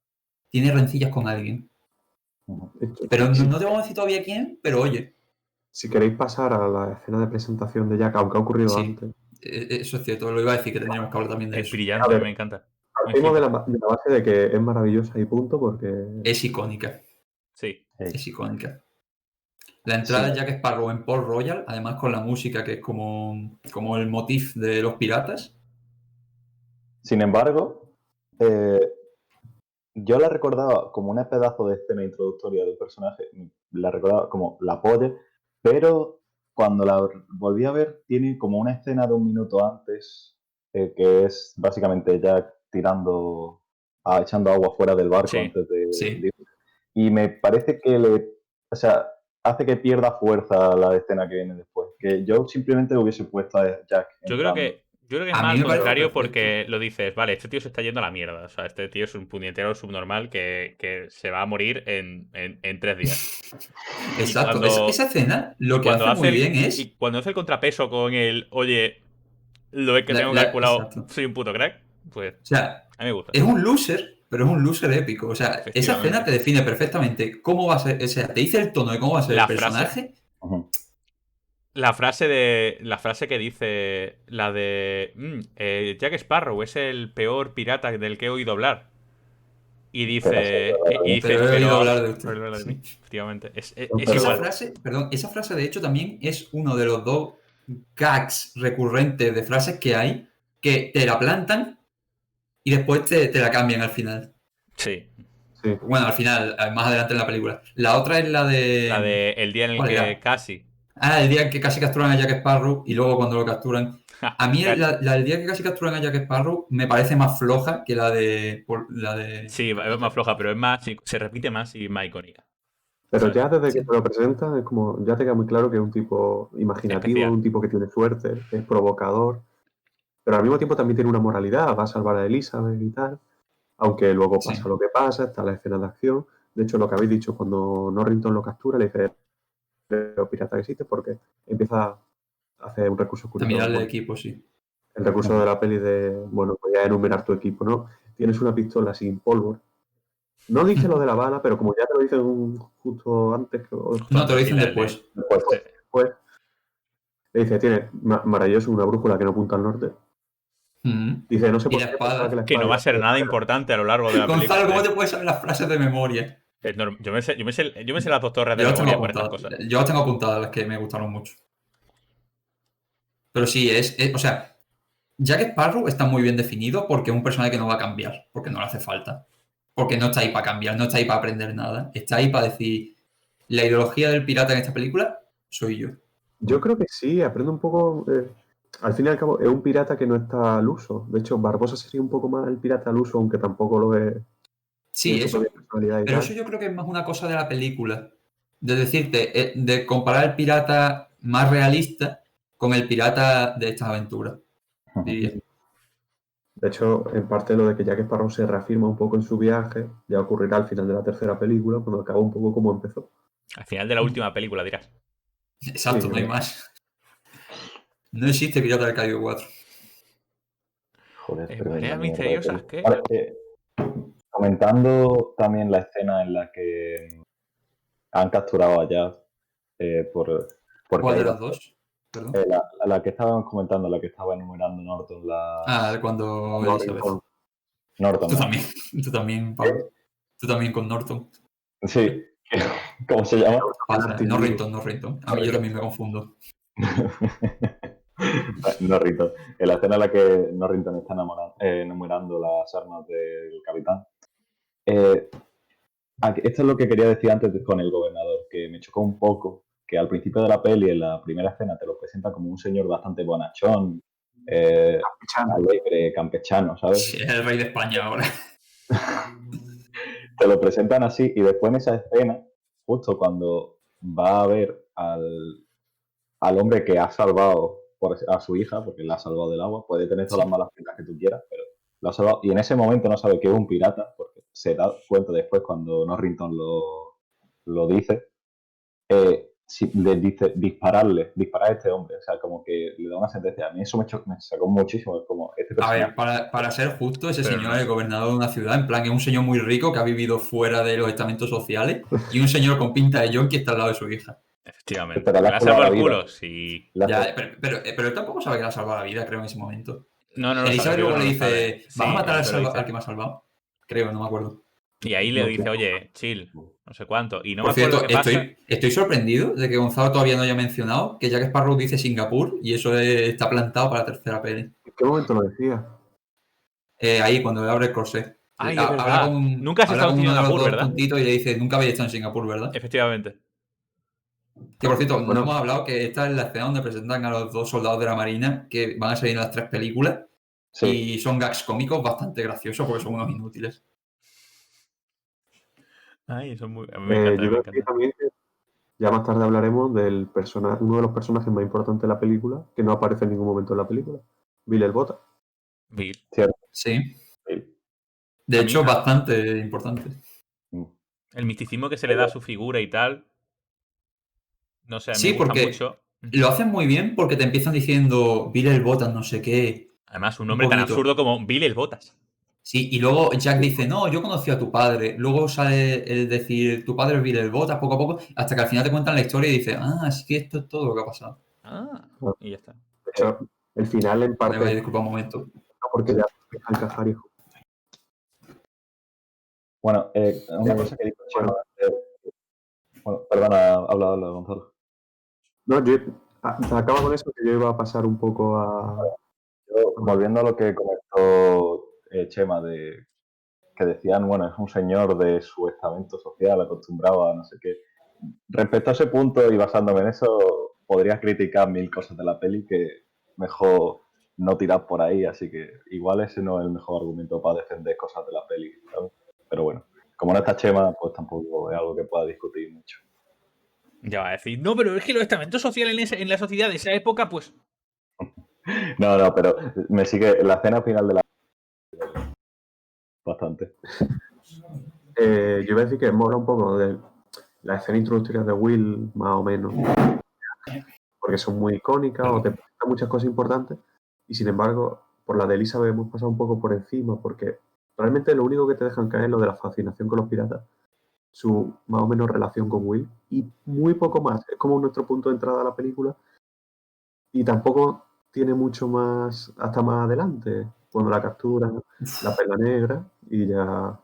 tiene rencillas con alguien. De hecho, Pero si, no te vamos a decir todavía quién, pero oye, si queréis pasar a la escena de presentación de Jack, aunque ha ocurrido sí, antes, eso es cierto, lo iba a decir que tendríamos que hablar también de Es eso. a brillante, a mí ver, me encanta. Me partimos de flipa. la base de que es maravillosa y punto, porque Es icónica, Sí. es icónica. La entrada sin, de Jack Sparrow en Port Royal, además con la música que es como el motif de los piratas. sin embargo, yo la recordaba como una pedazo de escena introductoria de un personaje, la recordaba como la polla, pero cuando la volví a ver, tiene como una escena de un minuto antes, que es básicamente Jack echando agua fuera del barco Sí. antes Sí. y me parece que o sea, hace que pierda fuerza la escena que viene después. Que yo simplemente hubiese puesto a Jack entrando. Yo creo que es A más mí al me parece contrario perfecto. porque lo dices, vale, este tío se está yendo a la mierda. O sea, este tío es un puñetero subnormal que se va a morir en 3 días. Y Exacto. Esa escena y lo que cuando hace hace muy el, bien es. y cuando hace el contrapeso con el, oye, lo es que tengo calculado, Exacto. soy un puto crack, pues O sea, a mí me gusta. es un loser, pero es un loser épico. O sea, esa escena Efectivamente. te define perfectamente cómo va a ser. O sea, te dice el tono de cómo va a ser el La frase, personaje. Ujú. la frase que dice, la de Jack Sparrow es el peor pirata del que he oído hablar. Pero sí, Y dice, Pero he oído hablar de pero usted. habla de mí, Sí. efectivamente. Es pero Esa igual. frase, perdón, esa frase de hecho también es uno de los dos gags recurrentes de frases que hay que te la plantan y después te la cambian al final. Sí. sí. Bueno, al final, más adelante en la película. La otra es la La de. de el día en el ¿Cuál que era? casi. Ah, el día en que casi capturan a Jack Sparrow y luego cuando lo capturan. A mí Ca- la del día que casi capturan a Jack Sparrow me parece más floja que la de Sí, es más floja, pero es más, sí, se repite más y es más icónica. Pero ¿Sabes? ya desde que Sí. te lo presentan es como, ya te queda muy claro que es un tipo imaginativo, Especial. un tipo que tiene suerte, es provocador, pero al mismo tiempo también tiene una moralidad, va a salvar a Elizabeth y tal, aunque luego pasa Sí. lo que pasa, está la escena de acción. De hecho, lo que habéis dicho, cuando Norrington lo captura, le dice, "Creo pirata que existe", porque empieza a hacer un recurso A curioso, mirarle el bueno, equipo, sí. el recurso Ujú. de la peli de, bueno, voy a enumerar tu equipo, ¿no? Tienes una pistola sin pólvora. No dice lo de la bala, pero como ya te lo dicen justo antes, No, te lo Sí, dicen después. Después, pues le dice, tiene maravilloso una brújula que no apunta al norte. Mm. Dice, no sé Y por la qué pensaba que espada. la que espada no va iba a a ser ser de nada madera. importante a lo largo de la película. Gonzalo, ¿cómo te puedes saber las frases de memoria? Yo me sé las dos torres de Yo las tengo memoria por estas apuntadas. cosas. Yo las tengo apuntadas, las que me gustaron mucho. Pero sí, o sea, Jack Sparrow está muy bien definido porque es un personaje que no va a cambiar, porque no le hace falta. Porque no está ahí para cambiar, no está ahí para aprender nada. Está ahí para decir, la ideología del pirata en esta película soy yo. Yo creo que sí, aprende un poco. Al fin y al cabo, es un pirata que no está al uso. De hecho, Barbosa sería un poco más el pirata al uso, aunque tampoco lo es. Tiene Sí, su propia personalidad y pero eso tal. yo creo que es más una cosa de la película. de decirte, de comparar el pirata más realista con el pirata de estas aventuras, diría. De hecho, en parte lo de que Jack Sparrow se reafirma un poco en su viaje, ya ocurrirá al final de la tercera película, cuando acaba un poco como empezó. Al final de la última película, dirás. Exacto, Sí, no hay más. No existe Pirata del Caribe 4. Joder, Mareas tremenda mierda de misteriosas, peli. ¿qué? Vale, comentando también la escena en la que han capturado a Jazz porque ¿Cuál de las dos? Perdón. la que estábamos comentando, la que estaba enumerando Norton, Cuando No, Elizabeth. Norton, Tú ¿no? también, Pablo. Tú también con Norton. Sí, ¿cómo se llama? Pasa, Martin Norrington. A mí yo también me Norrington. confundo. Norrington. En la escena en la que Norrington está enumerando las armas del capitán. Esto es lo que quería decir antes con el gobernador, que me chocó un poco, que al principio de la peli, en la primera escena, te lo presenta como un señor bastante bonachón, alegre, campechano, ¿sabes? Sí, es el rey de España ahora. Te lo presentan así y después en esa escena, justo cuando va a ver al hombre que ha salvado a su hija, porque la ha salvado del agua, puede tener todas las malas pintas que tú quieras, pero lo ha salvado. Y en ese momento no sabe que es un pirata, porque se da cuenta después cuando Norrington lo dice, le dice disparar a este hombre, o sea, como que le da una sentencia. A mí eso me sacó muchísimo, como este A personaje. ver, para ser justo, ese Pero señor no es el sé. gobernador de una ciudad, en plan, es un señor muy rico que ha vivido fuera de los estamentos sociales y un señor con pinta de John que está al lado de su hija. Efectivamente. Pero le ¿Me ha la salvado salvo la el vida. culo? Sí. Ya, pero él tampoco sabe que le ha salvado la vida, creo, en ese momento. No lo sabe. Elizabeth River luego no le lo sabe. dice, Sí, ¿vas a matar eso lo dice. al que me ha salvado? Creo, no me acuerdo. Y ahí le No, dice, sí. oye, chill, no sé cuánto. Y no me Por acuerdo cierto, qué pasa. estoy sorprendido de que Gonzalo todavía no haya mencionado que Jack Sparrow dice Singapur y eso está plantado para la tercera peli. ¿En qué momento lo decía? Ahí, cuando le abre el corsé. Ay, es verdad. Nunca has Habla estado con en uno de los Singapur, dos ¿verdad? puntitos y le dice, nunca habéis estado en Singapur, ¿verdad? Efectivamente. Que por cierto, no Bueno. hemos hablado que esta es la escena donde presentan a los dos soldados de la Marina que van a salir en las 3 películas Sí. y son gags cómicos bastante graciosos porque son unos inútiles. Ay, eso es muy... A mí me encanta, Yo me creo que encanta. también ya más tarde hablaremos del personaje, uno de los personajes más importantes de la película, que no aparece en ningún momento en la película, Bill el Bota. Bill. Cierto. Sí. Sí. De A mí- hecho, bastante importante. El misticismo que se le da a su figura y tal. No sé, a mí me Sí, gusta porque mucho. lo hacen muy bien porque te empiezan diciendo Bill el Botas, no sé qué. Además, un Un nombre tan poquito. absurdo como Bill el Botas. Sí, y luego Jack dice, no, yo conocí a tu padre. Luego sale el decir, tu padre es Bill el Botas, poco a poco, hasta que al final te cuentan la historia y dices, así que esto es todo lo que ha pasado. Ah, y ya está. De hecho, el final en Vale, parte disculpa un momento. porque ya empieza a encajar, hijo. Bueno, una cosa que dijo Chema. Bueno, perdona, habla, Gonzalo. No, acaba con eso que yo iba a pasar un poco a... Volviendo a lo que comentó Chema, que decían, bueno, es un señor de su estamento social acostumbrado a no sé qué. Respecto a ese punto y basándome en eso, podrías criticar 1000 cosas de la peli que mejor no tirar por ahí, así que igual ese no es el mejor argumento para defender cosas de la peli, ¿sabes? Pero bueno, como no está Chema, pues tampoco es algo que pueda discutir mucho. Ya va a decir, no, pero es que los estamentos sociales en la sociedad de esa época, pues... No, pero me sigue la escena final de la bastante. Yo iba a decir que mola un poco de la escena introductoria de Will, más o menos, porque son muy icónicas o te presentan muchas cosas importantes, y sin embargo, por la de Elizabeth hemos pasado un poco por encima, porque realmente lo único que te dejan caer es lo de la fascinación con los piratas, su más o menos relación con Will, y muy poco más. Es como nuestro punto de entrada a la película, y tampoco tiene mucho más hasta más adelante, cuando la capturan, la perla negra, y ya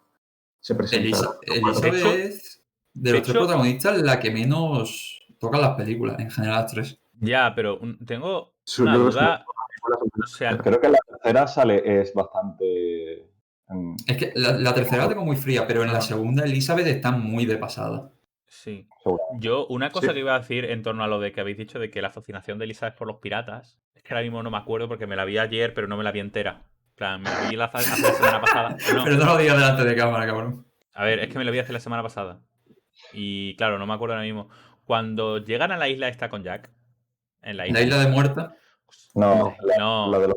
se presenta. Elizabeth, de los 3 protagonistas, la que menos toca las películas, en general las 3. Ya, pero tengo una duda. O sea, creo que la tercera es bastante... Es que la tercera la tengo muy fría, pero en la segunda Elizabeth está muy de pasada. Sí. Seguro. Yo, una cosa Sí. que iba a decir en torno a lo de que habéis dicho de que la fascinación de Elizabeth por los piratas, es que ahora mismo no me acuerdo porque me la vi ayer, pero no me la vi entera. En plan, me la vi hace la semana pasada. No, Pero no lo digas delante de cámara, cabrón. a ver, es que me la vi hace la semana pasada. Y claro, no me acuerdo ahora mismo. Cuando llegan a la isla esta con Jack, en la La isla. isla de muerta. No, No, la de los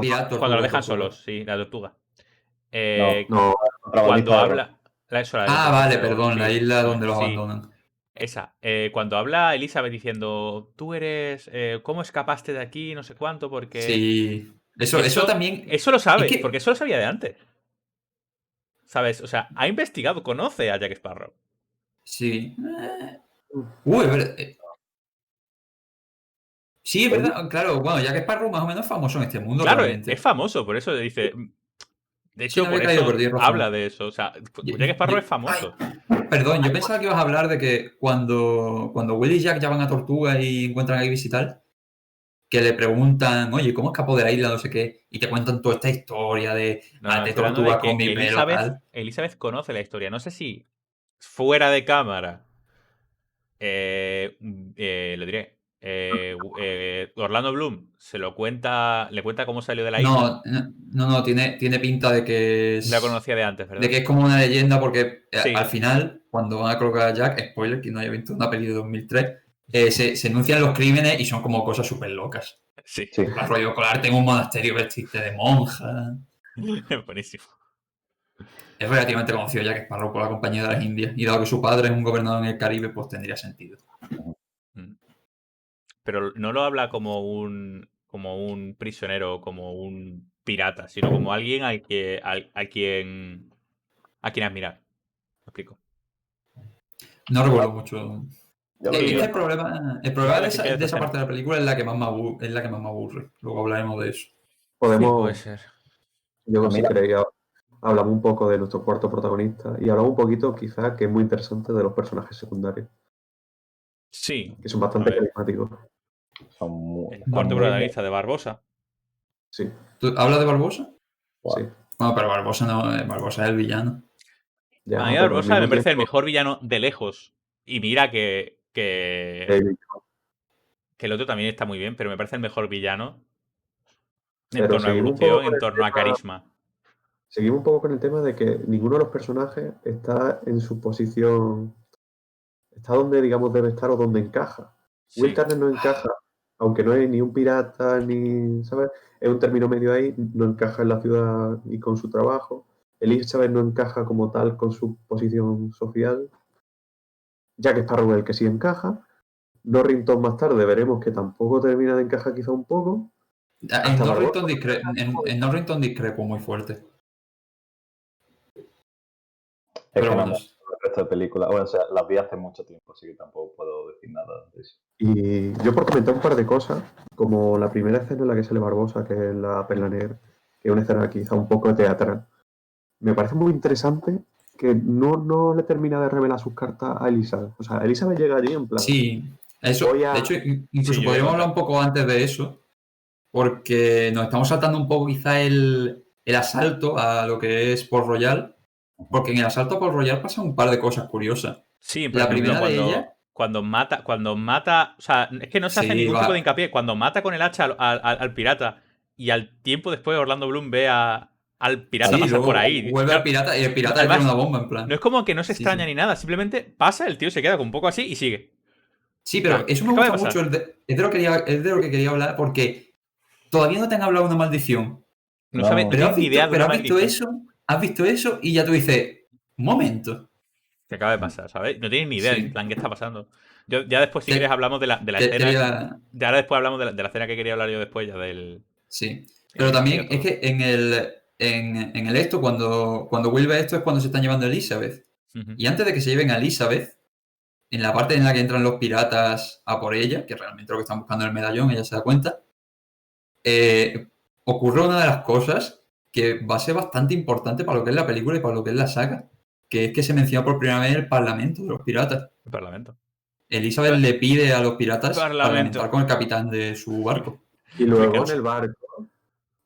Pirata, cuando tortuga, lo dejan tortuga. solos, sí, la tortuga. No, Cuando de habla. Eso, la del Ah, protagonista vale, de oro, perdón, la sí, isla donde los sí, abandonan. esa. Cuando habla Elizabeth diciendo, tú eres. ¿Cómo escapaste de aquí? No sé cuánto, porque. Sí. Eso también. Eso lo Es sabe, porque que. eso lo sabía de antes. ¿Sabes? O sea, ha investigado, conoce a Jack Sparrow. Sí. Uy, es verdad. Sí, es verdad. Claro, bueno, Jack Sparrow más o menos es famoso en este mundo Claro, es realmente. famoso, por eso dice. De Sí, hecho, no había por caído, pero eso tienes habla razón. de eso. O sea, Yo- Jack Sparrow es ay, famoso. perdón, yo pensaba que ibas a hablar de que cuando Will y Jack ya van a Tortuga y encuentran a Ibis y tal, que le preguntan, oye, ¿cómo escapó de la isla? No sé qué, y te cuentan toda esta historia de, No, de estoy hablando de Tortuga con que mi pelo tal. Elizabeth conoce la historia. No sé si fuera de cámara. Lo diré. Orlando Bloom se lo cuenta. Le cuenta cómo salió de la isla. No, no, tiene pinta La conocía de antes, de ¿verdad? que es como una leyenda porque al Sí, final, cuando van a colocar a Jack, spoiler, que no haya visto una peli de 2003, se enuncian los crímenes y son como cosas súper locas. sí. Sí. El rollo colarte en un monasterio, vestirte de monja. Buenísimo. Es relativamente conocido Jack Sparrow por la Compañía de las Indias y dado que su padre es un gobernador en el Caribe, pues tendría sentido. Mm. Pero no lo habla como un prisionero, como un pirata, sino como alguien a quien admirar. ¿Me explico? No recuerdo mucho. Yo lo Es Sí, que diría. igual de es que tiene esta esa escena. parte de la película es la que más es la que más me aburre. Luego hablaremos de eso. Sí, puede podemos, ser. yo Pues si mira, queréis, hablamos un poco de nuestro cuarto protagonista y hablamos un poquito, quizás, que es muy interesante de los personajes secundarios, Sí. que son A bastante ver, carismáticos. el están cuarto muy, protagonista de Barbosa. Sí, ¿Tú hablas de Barbosa? sí, Bueno, pero Barbosa no, Barbosa es el villano. A mí ya, pero al Barbosa me mismo parece el tiempo, mejor villano de lejos. Y mira David. que el otro también está muy bien, pero me parece el mejor villano en Pero torno a seguimos un poco evolución, con en el torno a tema, carisma. seguimos un poco con el tema de que ninguno de los personajes está en su posición, está donde, digamos, debe estar o donde encaja. Will Sí. Turner no encaja, aunque no es ni un pirata, ni, ¿sabes? Es un término medio ahí, no encaja en la ciudad y con su trabajo. Elizabeth no encaja como tal con su posición social. Jack Sparrow es el que sí encaja. Norrington más tarde veremos que tampoco termina de encajar quizá un poco. En Hasta Barbosa. Norrington discrepo muy fuerte. es Pero que no bueno, me acuerdo el resto de películas. Bueno, o sea, las vi hace mucho tiempo, así que tampoco puedo decir nada de eso. Y yo por comentar un par de cosas, como la primera escena en la que sale Barbosa, que es la Perla Negra, que es una escena quizá un poco teatral, me parece muy interesante que no le termina de revelar sus cartas a Elizabeth. O sea, Elizabeth llega allí en plan, sí, eso. voy De a... hecho, Sí, incluso yo voy a podríamos hablar contar. un poco antes de eso, porque nos estamos saltando un poco quizá el asalto a lo que es Port Royal, porque en el asalto a Port Royal pasan un par de cosas curiosas. Sí, por La ejemplo, primera de ellas, cuando mata, o sea, es que no se hace sí, ningún tipo de va. hincapié. Cuando mata con el hacha al pirata y al tiempo después Orlando Bloom ve al pirata Sí, pasar por luego ahí. vuelve al Claro, pirata y el pirata le tira una además, bomba en no es plan. como que no se Sí, extraña sí. ni nada, simplemente pasa, el tío se queda con un poco así y sigue. Sí, En plan, pero eso ¿qué me acaba de gusta mucho, pasar? es de lo que quería hablar, porque todavía no te han hablado de una maldición. No No, Pero tienes ni idea de una maldición. has visto eso y ya tú dices, un momento. ¿Qué acaba de pasar, ¿sabes? No tienes ni idea, en Sí, plan, ¿qué está pasando? Yo, ya después, si quieres, que, hablamos de la escena. quería, Ya ahora después hablamos de la escena que quería hablar yo después, ya del. sí. Que Pero investiga también es todo. que en el esto, cuando Will ve esto es cuando se están llevando a Elizabeth. Ujú. Y antes de que se lleven a Elizabeth, en la parte en la que entran los piratas a por ella, que realmente lo que están buscando es el medallón, ella se da cuenta, ocurre una de las cosas que va a ser bastante importante para lo que es la película y para lo que es la saga, que es que se menciona por primera vez el parlamento de los piratas. El Parlamento. Elizabeth le pide a los piratas parlamentar Parlamento. con el capitán de su barco. Y Me luego en cansa. el barco,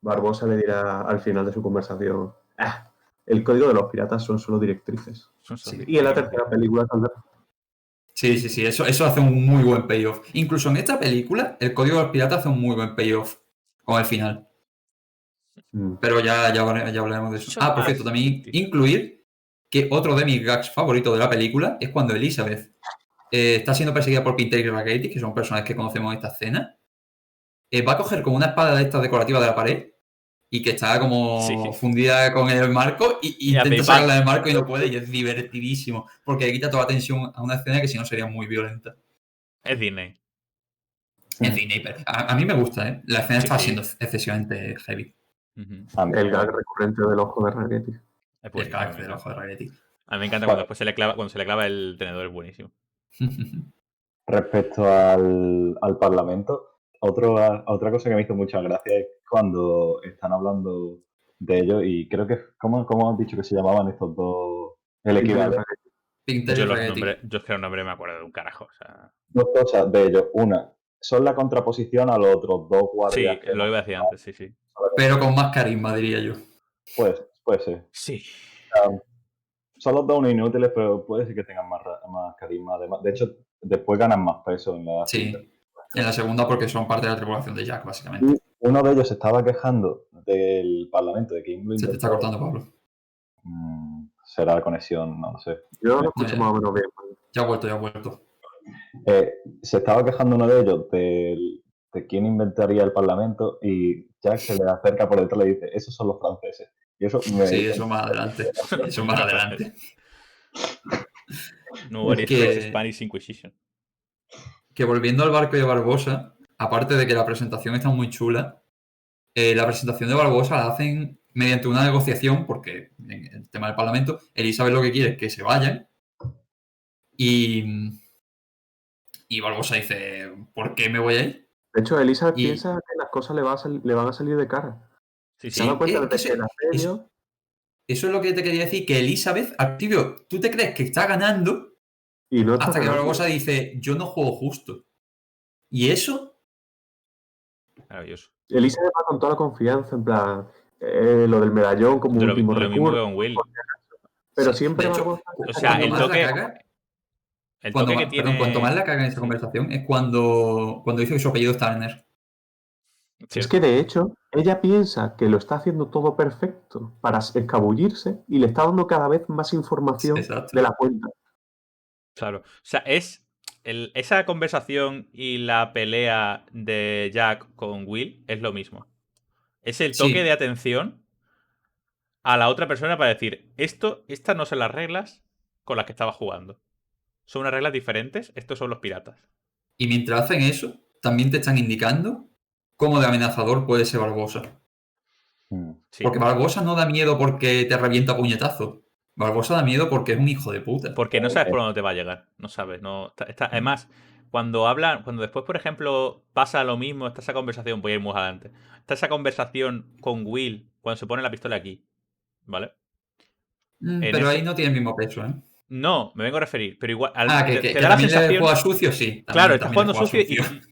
Barbosa le dirá al final de su conversación, "Ah, el código de los piratas son solo directrices". Son solo Sí, Y en la directrices. tercera película saldrá. sí, eso hace un muy buen payoff. Incluso en esta película, el código de los piratas hace un muy buen payoff con el final. Mm. Pero ya hablaremos de eso. Son Ah, por cierto, más también ficticios. incluir que otro de mis gags favoritos de la película es cuando Elizabeth está siendo perseguida por Pinter y Raggedy, que son personajes que conocemos en esta escena. Va a coger como una espada de estas decorativas de la pared y que está como fundida con el marco y intenta sacarla del marco y no puede, y es divertidísimo porque le quita toda la tensión a una escena que si no sería muy violenta. Es Disney. Es Disney, pero a mí me gusta, ¿eh? La escena está siendo excesivamente heavy. El gag recurrente del ojo de Raggedy. El gag del ojo de Raggedy. A mí me encanta cuando después cuando se le clava el tenedor, es buenísimo. Respecto al Parlamento, otra cosa que me hizo mucha gracia es cuando están hablando de ello y creo que, ¿cómo has dicho que se llamaban estos dos? El equivalente. Yo es que los nombres me acuerdo de un carajo. O sea... Dos cosas de ellos. Una, son la contraposición a los otros dos guardias. Sí, lo iba a decir antes, sí. Pero con más carisma, diría yo. Pues puede ser. Sí. Son los dos unos inútiles, pero puede ser que tengan más carisma. Además, de hecho, después ganan más peso en la cinta. En la segunda porque son parte de la tripulación de Jack, básicamente. Uno de ellos se estaba quejando del Parlamento de King. Se te está cortando, Pablo. Será la conexión, no lo sé. Yo lo escucho más o menos bien. Ya ha vuelto. Se estaba quejando uno de ellos de quién inventaría el Parlamento y Jack se le acerca por detrás y le dice, esos son los franceses. Y eso eso más adelante. No, es Spanish Inquisition. Que volviendo al barco de Barbosa, aparte de que la presentación está muy chula, la presentación de Barbosa la hacen mediante una negociación, porque en el tema del Parlamento, Elizabeth lo que quiere es que se vayan y Barbosa dice, ¿por qué me voy a ir? De hecho, Elizabeth piensa que las cosas le van a salir de cara. Sí. Se da cuenta de que el asedio... Eso es lo que te quería decir, que Elizabeth, al principio, tú te crees que está ganando y no hasta que Barbosa dice, yo no juego justo. Y eso... Maravilloso. Elizabeth va con toda la confianza, en plan, lo del medallón como último recurso. Lo mismo que con Will. Pero siempre de hecho, o sea, el toque que tiene... cuanto más la caga en esa conversación es cuando dice que su apellido es Turner. Es que de hecho, ella piensa que lo está haciendo todo perfecto para escabullirse y le está dando cada vez más información de la cuenta. Claro. O sea, esa conversación y la pelea de Jack con Will es lo mismo. Es el toque de atención a la otra persona para decir, estas no son las reglas con las que estaba jugando. Son unas reglas diferentes, estos son los piratas. Y mientras hacen eso, también te están indicando cómo de amenazador puede ser Barbosa. Sí. Porque Barbosa no da miedo porque te revienta puñetazo. Barbosa da miedo porque es un hijo de puta. Porque no sabes por dónde te va a llegar. No sabes. Además, cuando después, por ejemplo, pasa lo mismo, está esa conversación, voy a ir muy adelante. Está esa conversación con Will cuando se pone la pistola aquí. ¿Vale? Pero ahí no tiene el mismo peso, ¿eh? No, me vengo a referir, pero igual... que da la sensación... juega sucio, sí. Claro, estás jugando sucio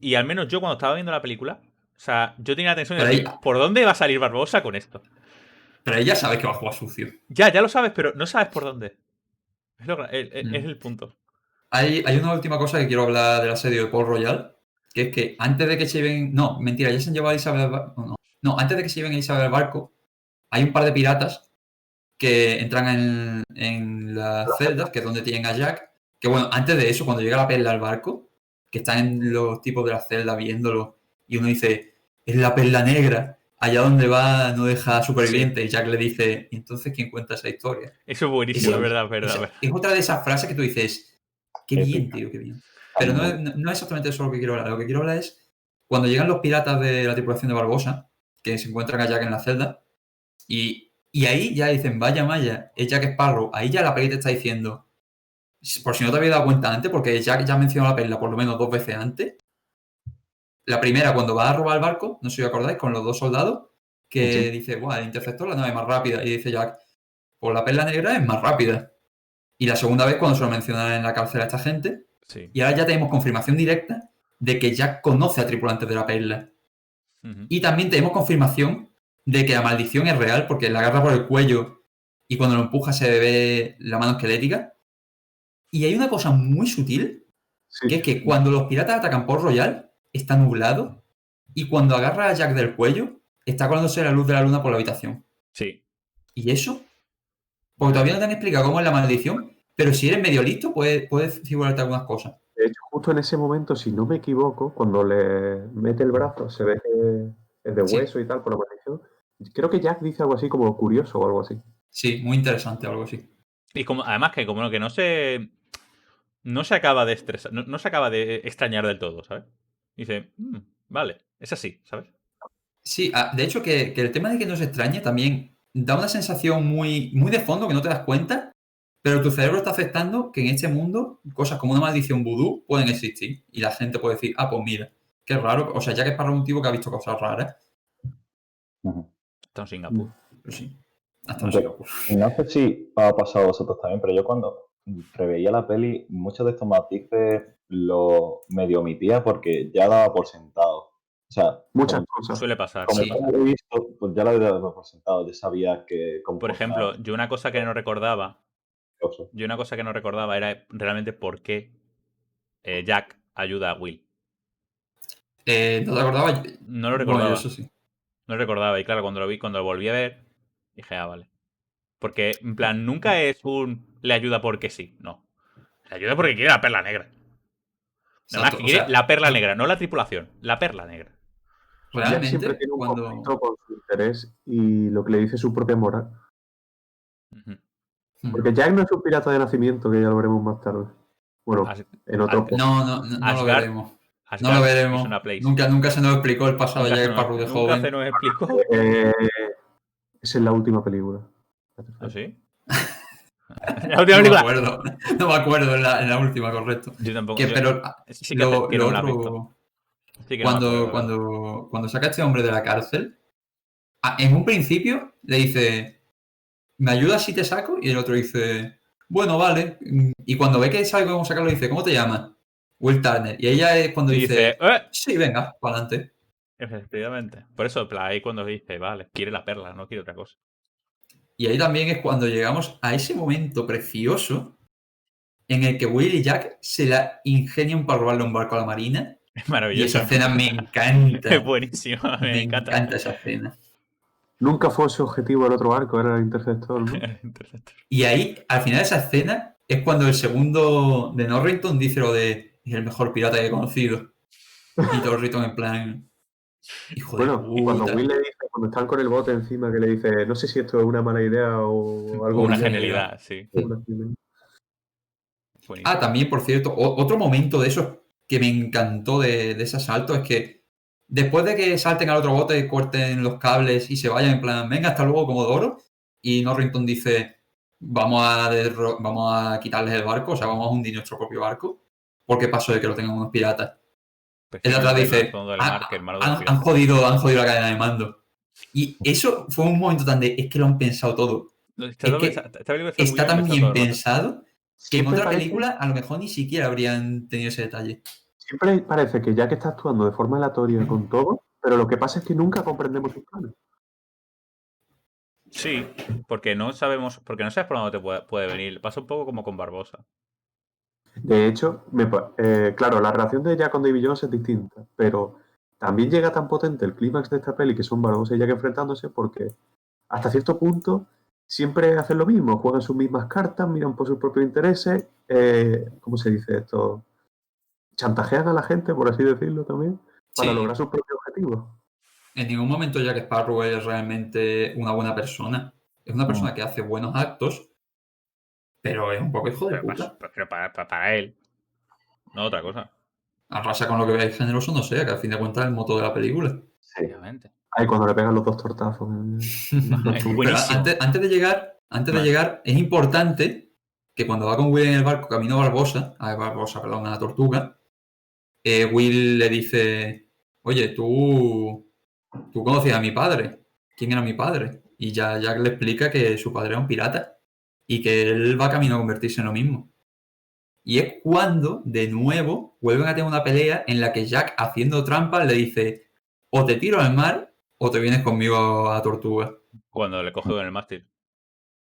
y al menos yo cuando estaba viendo la película, o sea, yo tenía la tensión de decir, ¿por dónde va a salir Barbosa con esto? Pero ella sabe que va a jugar sucio. Ya lo sabes, pero no sabes por dónde. Es el punto. Hay una última cosa que quiero hablar del asedio de Port Royal, que es que antes de que se lleven... No, mentira, ya se han llevado a Isabel al barco. No, antes de que se lleven a Isabel al barco, hay un par de piratas que entran en las celdas, que es donde tienen a Jack. Que bueno, antes de eso, cuando llega la perla al barco, que están los tipos de la celda viéndolo, y uno dice, es la perla negra, allá donde va no deja superviviente. Y Jack le dice, ¿y entonces quién cuenta esa historia? Eso es buenísimo, es verdad. Es otra de esas frases que tú dices, qué bien, tío, qué bien. Pero no es exactamente eso lo que quiero hablar. Lo que quiero hablar es cuando llegan los piratas de la tripulación de Barbosa, que se encuentran a Jack en la celda, y ahí ya dicen, vaya Maya, es Jack Sparrow. Ahí ya la peli te está diciendo, por si no te habías dado cuenta antes, porque Jack ya mencionó la perla por lo menos 2 veces antes. La primera, cuando va a robar el barco, no sé si os acordáis, con los 2 soldados, que dice, el interceptor la nave más rápida. Y dice Jack, pues la perla negra es más rápida. Y la segunda vez cuando se lo menciona en la cárcel a esta gente. Sí. Y ahora ya tenemos confirmación directa de que Jack conoce a tripulantes de la perla. Y también tenemos confirmación de que la maldición es real porque la agarra por el cuello y cuando lo empuja se ve la mano esquelética. Y hay una cosa muy sutil, que es que cuando los piratas atacan Port Royal, está nublado, y cuando agarra a Jack del cuello, está colándose la luz de la luna por la habitación. Sí. Y eso Porque todavía no te han explicado cómo es la maldición, pero si eres medio listo, puedes figurarte algunas cosas. De hecho, justo en ese momento, si no me equivoco, cuando le mete el brazo, se ve que es de Sí. hueso y tal, por la maldición. Creo que Jack dice algo así como curioso o algo así. Sí, muy interesante, algo así. Y como, además que como que no se acaba de estresar, no se acaba de extrañar del todo, ¿sabes? Dice, vale, es así, ¿sabes? Sí, de hecho que el tema de que no se extrañe también da una sensación muy, muy de fondo que no te das cuenta, pero tu cerebro está aceptando que en este mundo cosas como una maldición vudú pueden existir. Y la gente puede decir, pues mira, qué raro. O sea, ya que es para un tipo que ha visto cosas raras. Ujú. Está en Singapur. Pues sí, hasta en Singapur. No sé si os ha pasado a vosotros también, pero yo cuando reveía la peli, muchos de estos matices lo medio omitía porque ya daba por sentado. O sea, Muchas cosas. Suele pasar, como sí. ya lo he visto, pues ya lo había dado por sentado, ya sabía que cómo Por ejemplo, funcionaba. yo una cosa que no recordaba era realmente por qué Jack ayuda a Will. ¿No te acordabas? No lo Bueno, yo recordaba. eso sí. No lo recordaba. Y claro, cuando lo volví a ver, dije, vale. Porque, en plan, nunca es le ayuda porque sí. No. Le ayuda porque quiere la perla negra. Nada más Exacto. que O quiere sea, la perla negra, no la tripulación. La perla negra. Jack siempre realmente, tiene un cuando... conflicto con su interés y lo que le dice su propia moral. Ujú. Porque Jack no es un pirata de nacimiento, que ya lo veremos más tarde. Bueno, As- en otro As- podcast. No lo Asgard, veremos. No lo Asgard es veremos. una place. Nunca se nos explicó el pasado de Jack Sparrow de Nunca se joven. nos explicó. Esa es la última película. ¿Ah, sí? La última No me película. acuerdo. No me acuerdo en la última, correcto. Yo tampoco. Pero Sí que no me la has visto. otro... Sí que no me acuerdo. Cuando saca a este hombre de la cárcel, en un principio le dice, ¿me ayudas si te saco? Y el otro dice, bueno, vale. Y cuando ve que sabe cómo sacarlo, dice, ¿cómo te llamas? Will Turner. Y ella es cuando Y dice, dice, sí, venga, para adelante. efectivamente. Por eso, en plan, ahí cuando dice, vale, quiere la perla, no quiere otra cosa. Y ahí también es cuando llegamos a ese momento precioso en el que Will y Jack se la ingenian para robarle un barco a la marina. Es Y maravilloso. esa escena me encanta. Es buenísimo, me Me encanta. encanta esa escena. Nunca fue su objetivo el otro barco, era el interceptor, ¿no? Interceptor. Y ahí, al final de esa escena, es cuando el segundo de Norrington dice lo de es el mejor pirata que he conocido. Y Norrington en plan, hijo de Bueno, y cuando puta. Will le dice, cuando están con el bote encima, que le dice, no sé si esto es una mala idea o algo Una bien, genialidad, sí. o una genialidad. Buenísimo. También, por cierto, otro momento de esos que me encantó de ese asalto es que después de que salten al otro bote, corten los cables y se vayan en plan, venga, hasta luego, Comodoro, y Norrington dice, vamos a quitarles el barco, o sea, vamos a hundir nuestro propio barco, porque pasó de que lo tengan unos piratas. El de atrás Prefiero verlo en el dice, fondo del mar que el mar de los han piratas. jodido la cadena de mando. Y eso fue un momento tan de, es que lo han pensado todo. Esta Es que película está muy está bien tan pensada todo bien el rato. pensado que en Siempre otra parece, película a lo mejor ni siquiera habrían tenido ese detalle. siempre parece que Jack está actuando de forma aleatoria con todo, pero lo que pasa es que nunca comprendemos sus planes. Sí, porque no sabes por dónde te puede venir. Pasa un poco como con Barbosa. De hecho, claro, la relación de Jack con David Jones es distinta, pero también llega tan potente el clímax de esta peli, que son Barbosa y Jack enfrentándose, porque hasta cierto punto siempre hacen lo mismo, juegan sus mismas cartas, miran por sus propios intereses, ¿cómo se dice esto? Chantajean a la gente, por así decirlo también, para Sí. lograr sus propios objetivos. En ningún momento Jack Sparrow es realmente una buena persona. Es una persona que hace buenos actos, pero es un poco hijo de puta. Pero para él. No otra cosa. Arrasa con lo que veáis generoso, no sé, que al fin de cuentas es el moto de la película. Sí. Obviamente. Ahí cuando le pegan los dos tortazos. Es Pero buenísimo. antes de llegar, es importante que cuando va con Will en el barco camino a perdón, a la Tortuga, Will le dice, oye, tú conocías a mi padre. ¿Quién era mi padre? Y ya Jack le explica que su padre era un pirata y que él va camino a convertirse en lo mismo. Y es cuando, de nuevo, vuelven a tener una pelea en la que Jack, haciendo trampa, le dice, o te tiro al mar o te vienes conmigo a Tortuga. Cuando le coge con el mástil.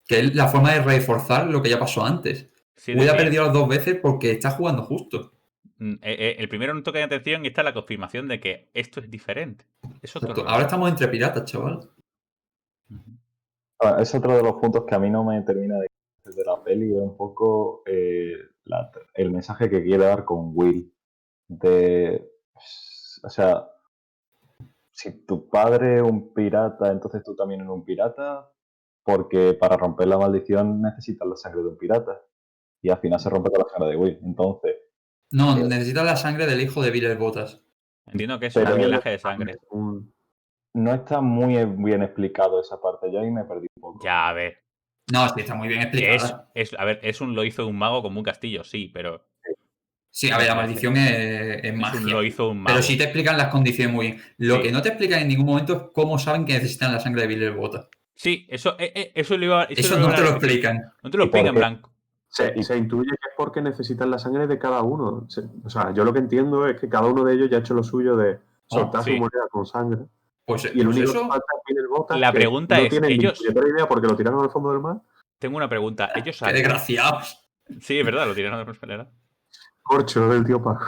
Que es la forma de reforzar lo que ya pasó antes. Sí, Will ha decir, perdido las dos veces porque está jugando justo. el primero no toca de atención y está la confirmación de que esto es diferente. Es otro rollo. Ahora estamos entre piratas, chaval. Ujú. Es otro de los puntos que a mí no me termina de la peli, es un poco el mensaje que quiere dar con Will. O sea, si tu padre es un pirata, entonces tú también eres un pirata, porque para romper la maldición necesitas la sangre de un pirata. Y al final se rompe con la sangre de Will. Entonces, No, necesitas la sangre del hijo de Billy Botas. Entiendo que es Pero- un linaje de sangre. no está muy bien explicado esa parte. Yo ahí me perdí un poco. Ya, a ver. No, sí, está muy bien Que explicada. a ver, lo hizo un mago como un castillo, sí, pero Sí, a ver, la maldición es magia. lo hizo un Pero mago. sí te explican las condiciones muy bien. Lo Sí. que no te explican en ningún momento es cómo saben que necesitan la sangre de Billy Botas. Sí, eso lo iba Eso lo no iba a te lo discutir. explican. No te lo ¿Y por explican, en qué? blanco. Se intuye que es porque necesitan la sangre de cada uno. O sea, yo lo que entiendo es que cada uno de ellos ya ha hecho lo suyo de soltar sí. su moneda con sangre. Pues, Y el pues único eso, que falta es Billy Botas, La que pregunta no es, tienen ni ellos... puñetera idea porque lo tiraron al fondo del mar. Tengo una pregunta. ¿Ellos qué saben? desgraciados. Sí, es verdad, lo tiraron de la escalera. Corcho del tío Paco.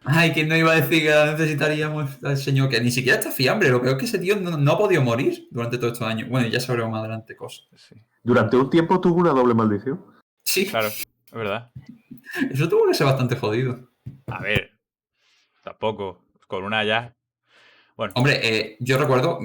Ay, ¿quién no iba a decir que necesitaríamos al señor? Que ni siquiera está fiambre. Lo peor es que ese tío no ha podido morir durante todos estos años. Bueno, ya sabremos más adelante cosas. Sí, Durante un tiempo tuvo una doble maldición. Sí, claro, es verdad. eso tuvo que ser bastante jodido. A ver, tampoco. Con una ya... Bueno, Hombre, yo recuerdo,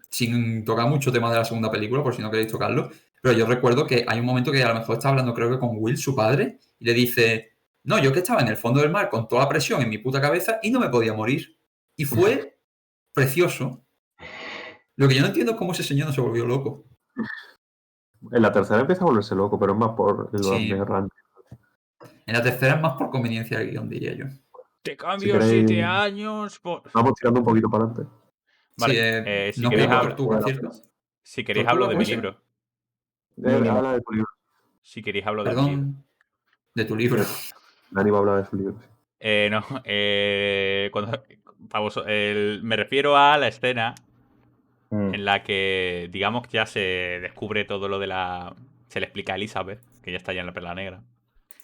sin tocar mucho tema de la segunda película, por si no queréis tocarlo, pero yo recuerdo que hay un momento que a lo mejor está hablando, creo que con Will, su padre, y le dice, no, yo que estaba en el fondo del mar con toda la presión en mi puta cabeza y no me podía morir. Y fue precioso. Lo que yo no entiendo es cómo ese señor no se volvió loco. En la tercera empieza a volverse loco, pero es más por el Sí. errante. En la tercera es más por conveniencia del guión, diría yo. te cambio queréis- 7 años por... Vamos tirando un poquito para adelante. Vale, Sí, si no queréis queda hablar... tortuga, ¿cierto? Si queréis ¿Tortuga hablo de mi puede ser? libro. Habla de tu libro. Si queréis hablo de mi libro. Perdón, de tu libro. Dani va a hablar de su libro. No, me refiero a la escena en la que, digamos, que ya se descubre todo lo de la... Se le explica a Elizabeth, que ya está ya en la perla negra.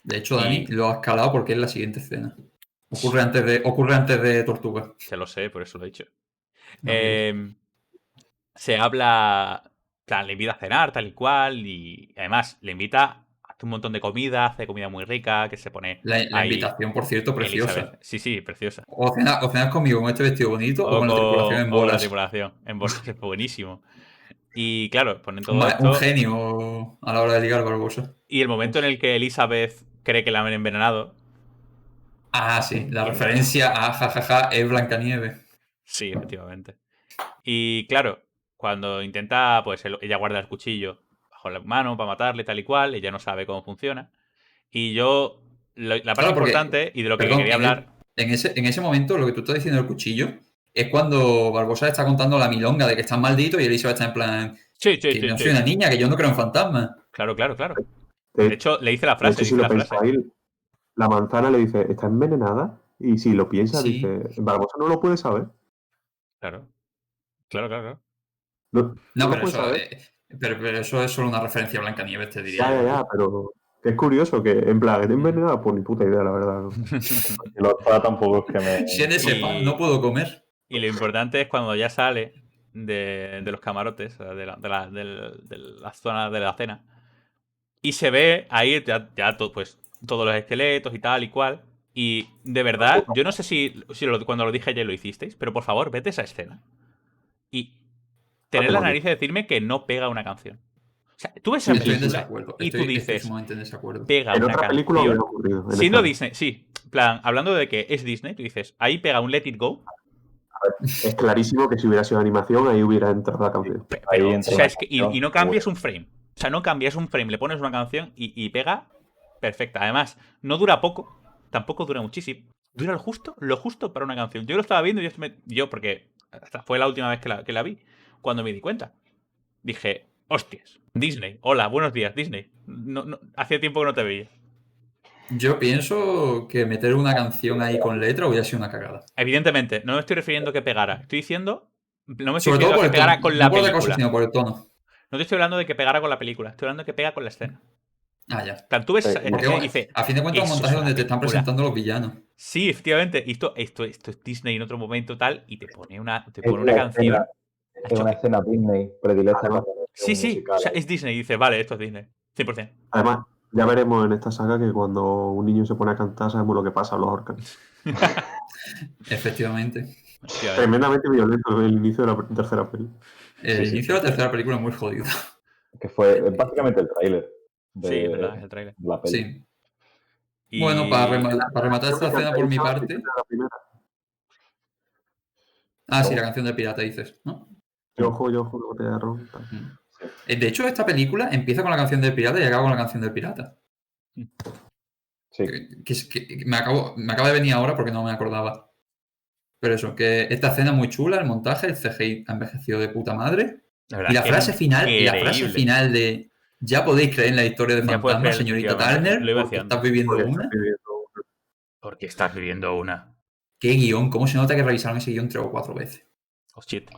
De hecho, Dani, lo has calado porque es la siguiente escena. Ocurre antes de Tortuga. Se lo sé, por eso lo he dicho. No, ok. Se habla... En plan, le invita a cenar, tal y cual, y además le invita... Hace un montón de comida, hace comida muy rica, que se pone La ahí invitación, por cierto, preciosa. Elizabeth. Sí, preciosa. O cenas conmigo con este vestido bonito o con la tripulación en O con la bolas. tripulación. En bolas es buenísimo. Y claro, ponen todo esto. Un genio a la hora de ligar Barbosa. Y el momento en el que Elizabeth cree que la han envenenado. Ah, sí, la referencia a jajaja es Blancanieves. Sí, efectivamente. Y claro, cuando intenta, pues ella guarda el cuchillo bajo la mano para matarle, tal y cual. Ella no sabe cómo funciona. Y yo, la parte Claro, porque, importante y de lo que perdón, quería hablar. En ese momento, lo que tú estás diciendo del cuchillo es cuando Barbosa está contando la milonga de que están malditos y Elizabeth está en plan. Sí. No soy una niña, que yo no creo en fantasmas. Claro. De De hecho, le dice la frase. hecho, si lo pensáis, la manzana le dice, ¿está envenenada? Y si lo piensa, Sí. dice, Barbosa no lo puede saber. Claro. No No, lo pero puede eso, saber. pero eso es solo una referencia a Blancanieves, te diría yo. Ya, pero que es curioso que, en plan, ¿está envenenada? Pues ni puta idea, la verdad. ¿no? Y los para tampoco es que me. Si en ese pan no puedo comer. Y lo importante es cuando ya sale de los camarotes, de la zona de la cena. Y se ve ahí ya pues, todos los esqueletos y tal y cual. Y de verdad, yo no sé si cuando lo dije ayer lo hicisteis, pero por favor, vete a esa escena. Y tener la nariz de decirme que no pega una canción. O sea, tú ves esa Estoy en película desacuerdo. y tú Estoy dices, sumamente en desacuerdo. pega En una otra película hubiera canción. ocurrido. en Siendo esta. Disney, sí. En plan, hablando de que es Disney, tú dices, ahí pega un Let It Go. Es clarísimo que si hubiera sido animación, ahí hubiera entrado la canción. Pero, Ahí o entra sea, una es que, y no canción, cambias un frame. O sea, no cambias un frame, le pones una canción y pega perfecta. Además, no dura poco, tampoco dura muchísimo. Dura lo justo para una canción. Yo lo estaba viendo y yo porque hasta fue la última vez que la vi, cuando me di cuenta. Dije, hostias, Disney. Hola, buenos días, Disney. Hacía tiempo que no te veía. Yo pienso que meter una canción ahí con letra hubiera sido una cagada. Evidentemente, no me estoy refiriendo a que pegara. Estoy diciendo... No me estoy Sobre todo refiriendo a por que el pegara tono. con la No por otra película. cosa, sino por el tono. No te estoy hablando de que pegara con la película. Estoy hablando de que pega con la escena. Ah, ya. En plan, tú ves Sí, esa Porque, escena y dices... a fin de cuentas, un "Eso es montaje una donde te están película". presentando los villanos. Sí, efectivamente. Esto es Disney en otro momento tal y te pone una Es la canción. escena- Es una escena Disney predilecta Además, para Sí, un sí. musical. O sea, es Disney. Dice, vale, esto es Disney. 100%. Además, ya veremos en esta saga que cuando un niño se pone a cantar sabemos lo que pasa, los ahorcan. Efectivamente. Efectivamente. Tremendamente violento el inicio de la tercera peli. El Sí. inicio de la tercera película es muy jodido. Que fue básicamente el tráiler Sí, es de verdad, es el tráiler. la peli. Sí. Y... Bueno, para rematar esta escena por mi Cantadita, parte. la primera. Ah, sí, ¿Cómo? la canción del pirata dices, ¿no? Yo ojo, una botella de ron. Tal. De hecho, esta película empieza con la canción del pirata y acaba con la canción del pirata. Sí. Que me acaba de venir ahora porque no me acordaba. Pero eso, que esta escena es muy chula, el montaje, el CGI ha envejecido de puta madre. La verdad Y la es que frase final de ya podéis creer en la historia de Ya puedes fantasma, creer, señorita efectivamente, Turner, lo iba porque haciendo. estás viviendo Porque una. Porque estás viviendo una. Qué guión, cómo se nota que revisaron ese guión 3 o 4 veces. Oh, shit.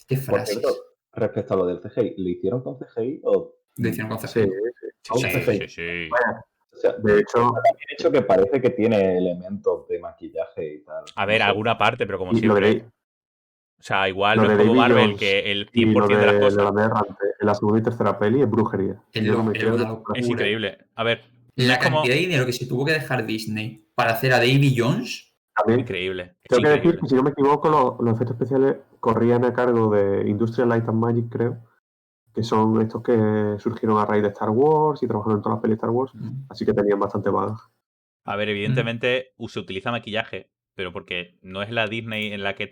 Qué Por frases. cierto, respecto a lo del CGI, ¿lo hicieron con CGI o...? Lo hicieron con Sí, CGI. Sí, sí, CGI. sí, sí. O sea, de hecho, también hecho que parece que tiene elementos de maquillaje y tal. A no ver, sé. alguna parte, pero como y lo siempre. de, O sea, igual lo no es de como Davy Marvel, Jones que el y 100% lo de las de cosas la errante en la segunda y tercera peli es brujería. Es Yo no me creo una que- locura. es increíble. A ver, no La es como... cantidad de dinero que se tuvo que dejar Disney para hacer a Davy Jones. También Increíble. Es tengo que decir increíble. que, si no me equivoco, los efectos especiales corrían a cargo de Industrial Light and Magic, creo, que son estos que surgieron a raíz de Star Wars y trabajaron en todas las pelis de Star Wars, así que tenían bastante bagaje. A ver, evidentemente se utiliza maquillaje, pero porque no es la Disney en la que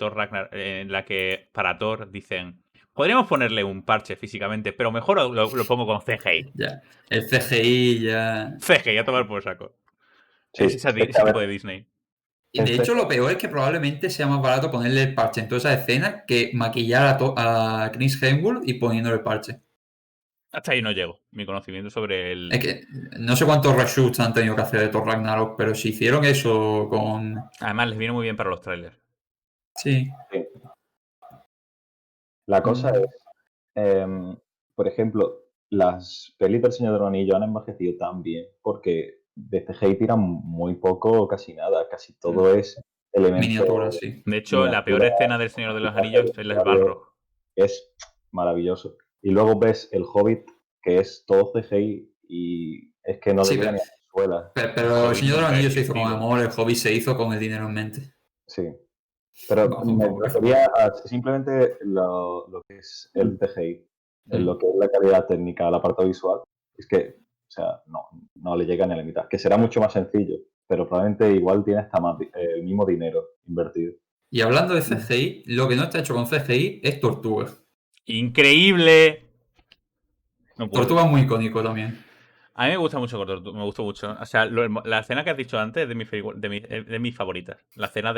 en la que para Thor dicen, podríamos ponerle un parche físicamente, pero mejor lo pongo con CGI. Ya. El CGI ya. CGI a tomar por saco. Sí, Es es que, ese a tipo ver, de Disney. Y de hecho, lo peor es que probablemente sea más barato ponerle el parche en toda esa escena que maquillar a Chris Hemsworth y poniéndole el parche. Hasta ahí no llego. Mi conocimiento sobre el... Es que no sé cuántos reshoots han tenido que hacer de Thor Ragnarok, pero si hicieron eso con. Además, les viene muy bien para los trailers. Sí. sí. La cosa es, por ejemplo, las pelis del Señor de los Anillos han envejecido tan bien porque de CGI tiran muy poco o casi nada. Casi todo es elemento Miniaturas, sí. De hecho, la peor miniatura, escena del Señor de los Anillos es el Balrog. es maravilloso. Y luego ves el Hobbit, que es todo CGI y es que no le Sí, llega ni a la suela. pero el Señor de los nunca Anillos se hizo con existido. amor, el Hobbit se hizo con el dinero en mente. Sí. Pero Bajo me un poco. refería a simplemente lo que es el CGI, en lo que es la calidad técnica, la parte visual, es que, o sea, no le llega ni a la mitad. Que será mucho más sencillo, pero probablemente igual tiene hasta más, el mismo dinero invertido. Y hablando de CGI, lo que no está hecho con CGI es Tortuga. ¡Increíble! No puedo. Tortuga es muy icónico también. A mí me gusta mucho Tortuga, me gustó mucho. O sea, la escena que has dicho antes es de mis favoritas. La escena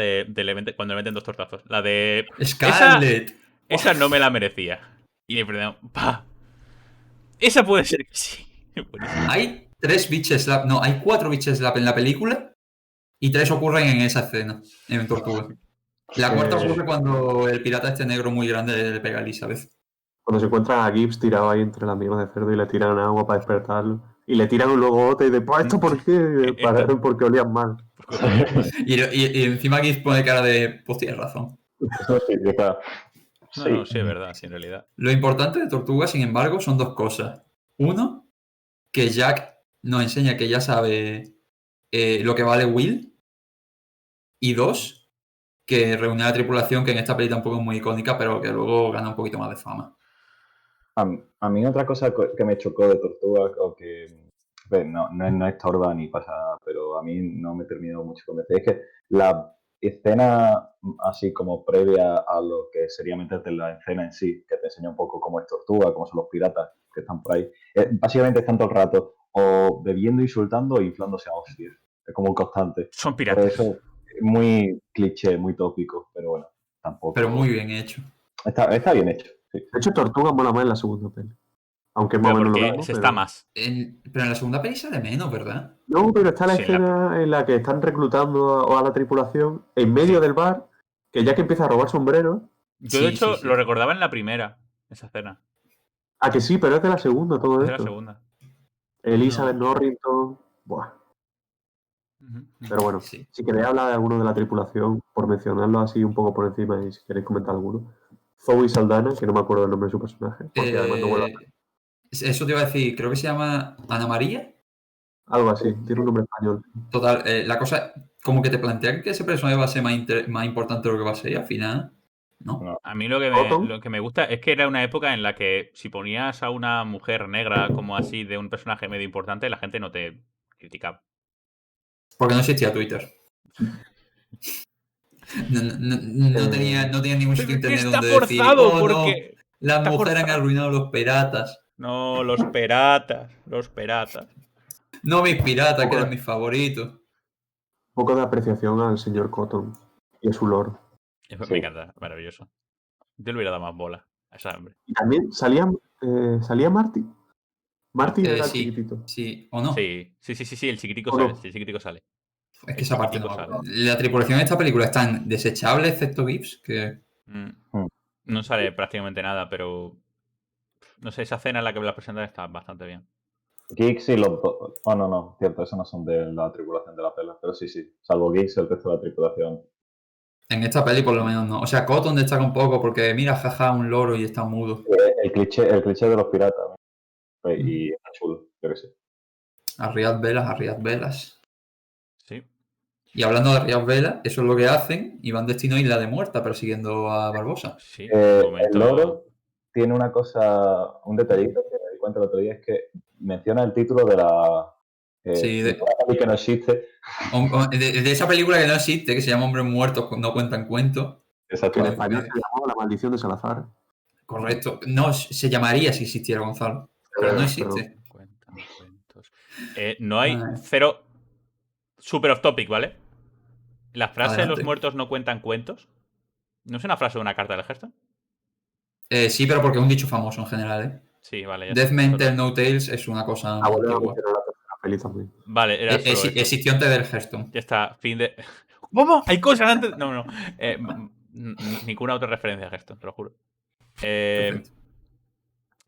cuando le meten 2 tortazos. La de... Scarlett. Esa no me la merecía. Y le perdemos. ¡Pah! Esa puede ser que sí. Buenísimo. Hay 3 bitch slap, no, hay 4 bitch slap en la película y 3 ocurren en esa escena, en Tortuga. La cuarta ocurre cuando el pirata este negro muy grande le pega a Elizabeth. Cuando se encuentran a Gibbs tirado ahí entre las migas de cerdo y le tiran agua para despertarlo. Y le tiran luego otra y después, ¿esto por qué? Porque olían mal. Y encima Gibbs pone cara de, pues tienes razón. Eso sí, está. No, sí, es verdad, sí, en realidad. Lo importante de Tortuga, sin embargo, son 2 cosas. Uno, que Jack nos enseña que ya sabe lo que vale Will. Y 2, que reúne a la tripulación, que en esta peli tampoco es muy icónica, pero que luego gana un poquito más de fama. A mí otra cosa que me chocó de Tortuga, o que no es torda ni pasada, pero a mí no me terminó mucho convencer, es que la escena así como previa a lo que sería meterte en la escena en sí, que te enseña un poco cómo es Tortuga, cómo son los piratas que están por ahí, básicamente están todo el rato o bebiendo, insultando o inflándose a hostias. Es como un constante. Son Por piratas. eso, muy cliché, muy tópico, pero bueno, tampoco... Pero muy bien hecho. Está bien hecho. Sí. De hecho, Tortuga mola más en la segunda peli. Aunque es más Pero o menos lo porque mismo. se Pero... está más. Pero en la segunda peli sale menos, ¿verdad? No, pero está la Sí, escena en la que están reclutando a la tripulación en medio del bar, que ya que empieza a robar sombreros. Yo, Sí, de hecho, sí. lo recordaba en la primera, esa escena. Ah, que sí, pero es de la segunda todo Es de la esto. segunda. Elizabeth No. Norrington. Buah. Pero bueno, Sí. si queréis hablar de alguno de la tripulación, por mencionarlo así un poco por encima y si queréis comentar alguno. Zoe Saldana, que no me acuerdo el nombre de su personaje, porque además no vuelve a... Eso te iba a decir, creo que se llama Ana María. Algo así, tiene un nombre español. Total, la cosa, como que te plantea que ese personaje va a ser más importante de lo que va a ser y al final, ¿no? No. A mí lo Cotton. que me gusta es que era una época en la que si ponías a una mujer negra como así de un personaje medio importante, la gente no te criticaba. Porque no existía Twitter. No tenía ningún sitio Pero es que internet está donde decir, forzado, oh no, porque las está mujeres han forzado. arruinado los piratas. No, los piratas, los piratas. No mis piratas, que Poco eran de- mis favoritos. Poco de apreciación al señor Cotton y a su lore. Me Sí. encanta, maravilloso. Yo le hubiera dado más bola a ese hombre. Y también salía Marty. Marty era el Sí, chiquitito. sí, o no. Sí, el chiquitico ¿O sale, no? el chiquitico sale. Es que El esa parte no chiquitico me acuerdo. sale. La tripulación de esta película es tan desechable, excepto Gibbs, que Mm. Mm. No sale prácticamente nada, pero no sé, esa escena en la que me la presentan está bastante bien. Geeks y los dos. Oh, no, cierto, esos no son de la tripulación de la pela, pero sí. Salvo Geeks, el resto de la tripulación. en esta peli por lo menos no. O sea, Cotton destaca un poco porque mira, jaja, un loro y está mudo. El cliché de los piratas. Y está chulo, yo que sé. Arriad velas. Sí. Y hablando de Arriad velas, eso es lo que hacen y van destino a Isla de Muerta persiguiendo a Barbosa. Sí, El momento. loro tiene una cosa, un detallito que me di cuenta el otro día, es que menciona el título de la Sí, de peli que no existe. de esa película que no existe, que se llama Hombres Muertos, no cuentan cuentos. Que en Exactamente. español se llamaba La maldición de Salazar. Correcto. No, se llamaría si existiera Gonzalo. Pero no existe. Cuentan cuentos. No hay Ay. cero. Super off topic, ¿vale? La frase de los Adelante. muertos no cuentan cuentos. ¿No es una frase de una carta del ejército? Sí, pero porque es un dicho famoso en general, ¿eh? Sí, vale, ya Death está. Men Solo- Tell No Tales es una cosa muy Vuelve a antigua. mencionar la tercera peli también. Vale, era solo eso. Existió antes del Hearthstone. Ya está, fin de. ¿Cómo? ¿Hay cosas antes? No. Ninguna otra referencia a esto, te lo juro. Perfecto.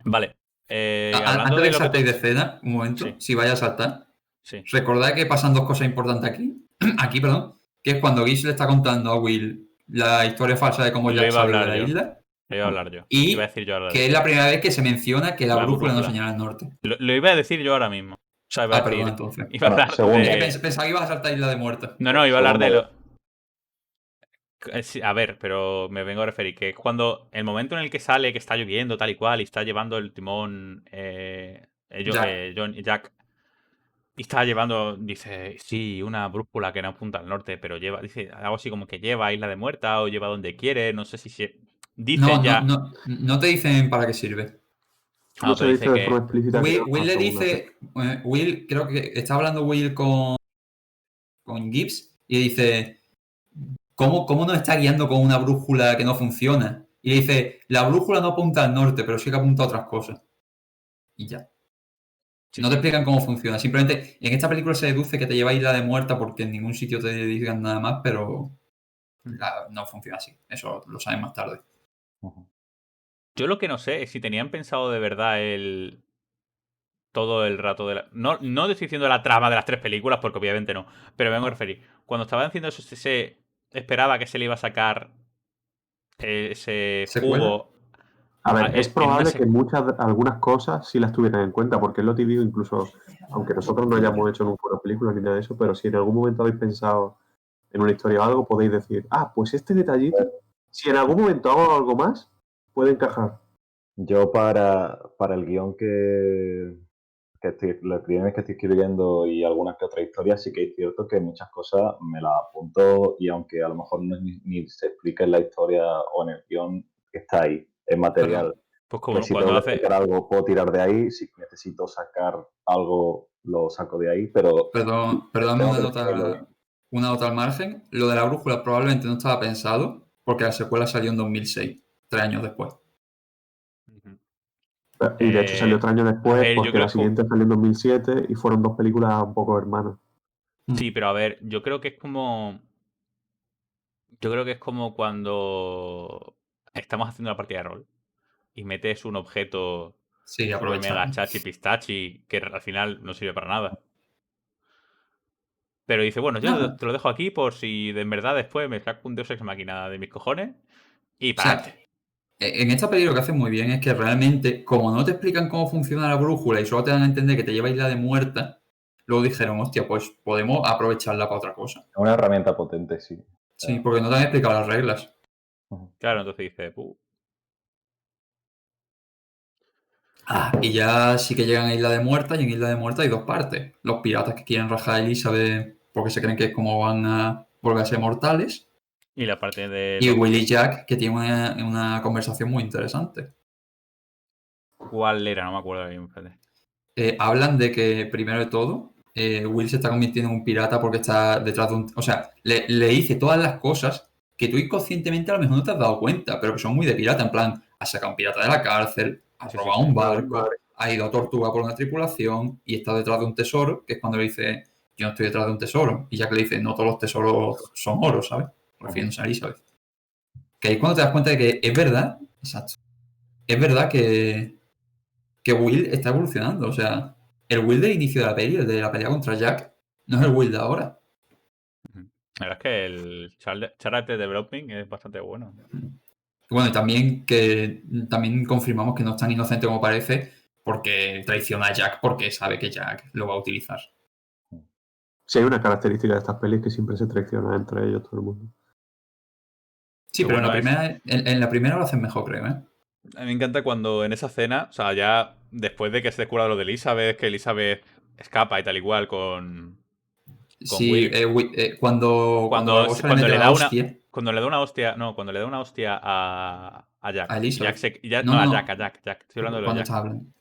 Vale. Hablando Antes de de que lo que saltéis tú. de escena, un momento, Sí. si vais a saltar, Sí. recordad que pasan dos cosas importantes aquí. Aquí, perdón. Que es cuando Gibbs le está contando a Will la historia falsa de cómo Lo Jack iba a salió de hablar la yo. isla. Lo iba a hablar yo. Y Iba a decir yo ahora. que es la primera vez que se menciona que la La brújula no brújula. señala el norte. Lo iba a decir yo ahora mismo. O sea, iba a Perdón, decir. entonces. Iba a Bueno, hablar segundo. Es que de. pensaba que ibas a saltar Isla de Muertos. No, iba a hablar de Segundo. lo. Sí, a ver, pero me vengo a referir que es cuando el momento en el que sale, que está lloviendo, tal y cual, y está llevando el timón Jack, y está llevando, dice, sí, una brújula que no apunta al norte, pero lleva, dice algo así como que lleva a Isla de Muerta o lleva donde quiere, no sé si se. Dicen ya. No te dicen para qué sirve. No Pero se dice dice de forma que. explícita que no Will le segunda. dice, Will, creo que está hablando Will con Gibbs y dice, ¿cómo nos está guiando con una brújula que no funciona? Y le dice, la brújula no apunta al norte, pero sí que apunta a otras cosas. Y ya. Sí, No te sí. explican cómo funciona. Simplemente en esta película se deduce que te lleva a Isla de Muerta porque en ningún sitio te digan nada más, pero no funciona así. Eso lo saben más tarde. Ujú. Yo lo que no sé es si tenían pensado de verdad todo el rato de la. No te estoy diciendo la trama de las tres películas, porque obviamente no. Pero me vengo a referir. Cuando estaban haciendo eso, se esperaba que se le iba a sacar ese ¿Secuela? jugo. A ver, es En una probable que algunas cosas sí las tuvieran en cuenta, porque es lo típico, incluso, aunque nosotros no hayamos hecho nunca una película ni nada de eso, pero si en algún momento habéis pensado en una historia o algo, podéis decir, pues este detallito, si en algún momento hago algo más, puede encajar. Yo para el guión los guiones que estoy escribiendo y algunas que otras historias, sí que es cierto que muchas cosas me las apunto y aunque a lo mejor no ni se explique en la historia o en el guión, está ahí, es material. Pues Que si cuando tengo que hace. sacar algo, puedo tirar de ahí. Si necesito sacar algo, lo saco de ahí, pero Perdón, tengo que decirlo. una nota al margen. Lo de la brújula probablemente no estaba pensado porque la secuela salió en 2006, 3 años después. Y de hecho salió 3 años después, ver, yo porque creo la que- siguiente salió en 2007 y fueron dos películas un poco hermanas. Sí, pero a ver, yo creo que es como. Yo creo que es como cuando estamos haciendo una partida de rol y metes un objeto Sí, super mega aprovechar. chachi pistachi que al final no sirve para nada. Pero dice, bueno, yo No, te lo dejo aquí por si de en verdad después me saco un Deus Ex Machina de mis cojones y o para sea, adelante. En esta película lo que hacen muy bien es que realmente, como no te explican cómo funciona la brújula y solo te dan a entender que te lleva a Isla de Muerta, luego dijeron, hostia, pues podemos aprovecharla para otra cosa. Es una herramienta potente, sí. Sí, porque no te han explicado las reglas. Ujú. Claro, entonces dice, Y ya sí que llegan a Isla de Muerta y en Isla de Muerta hay dos partes. Los piratas que quieren rajar a Elizabeth porque se creen que es como van a volver a ser mortales. y la parte de Y los... Will y Jack que tienen una conversación muy interesante. ¿Cuál era? No me acuerdo bien. Espérate. Hablan de que, primero de todo, Will se está convirtiendo en un pirata porque está detrás de un... O sea, le dice todas las cosas que tú inconscientemente a lo mejor no te has dado cuenta, pero que son muy de pirata. En plan, ha sacado a un pirata de la cárcel, ha Sí, robado sí. un barco, ha ido a Tortuga por una tripulación y está detrás de un tesoro, que es cuando le dice, yo no estoy detrás de un tesoro. Y Jack le dice, no todos los tesoros son oro, ¿sabes? Refiriéndose a Elizabeth. Que ahí es cuando te das cuenta de que es verdad, exacto, es verdad que Will está evolucionando. O sea, el Will del inicio de la peli, el de la pelea contra Jack, no es el Will de ahora. La verdad es que el Character Developing es bastante bueno. Bueno, y también confirmamos que no es tan inocente como parece porque traiciona a Jack porque sabe que Jack lo va a utilizar. Sí, hay una característica de estas pelis que siempre se traiciona entre ellos todo el mundo. Sí, Lo pero bueno es... en la primera lo hacen mejor, creo, ¿eh? A mí me encanta cuando en esa escena, o sea, ya después de que se descubra lo de Elizabeth, que Elizabeth escapa y tal igual con Sí, Will. cuando Barbosa le Cuando mete le la da una. hostia Cuando le da una hostia. No, cuando le da una hostia a a Jack. Y Jack Elizabeth. se. No, No, no, a no. Jack. Estoy hablando de lo de Cuando Jack. estás hablando. Estoy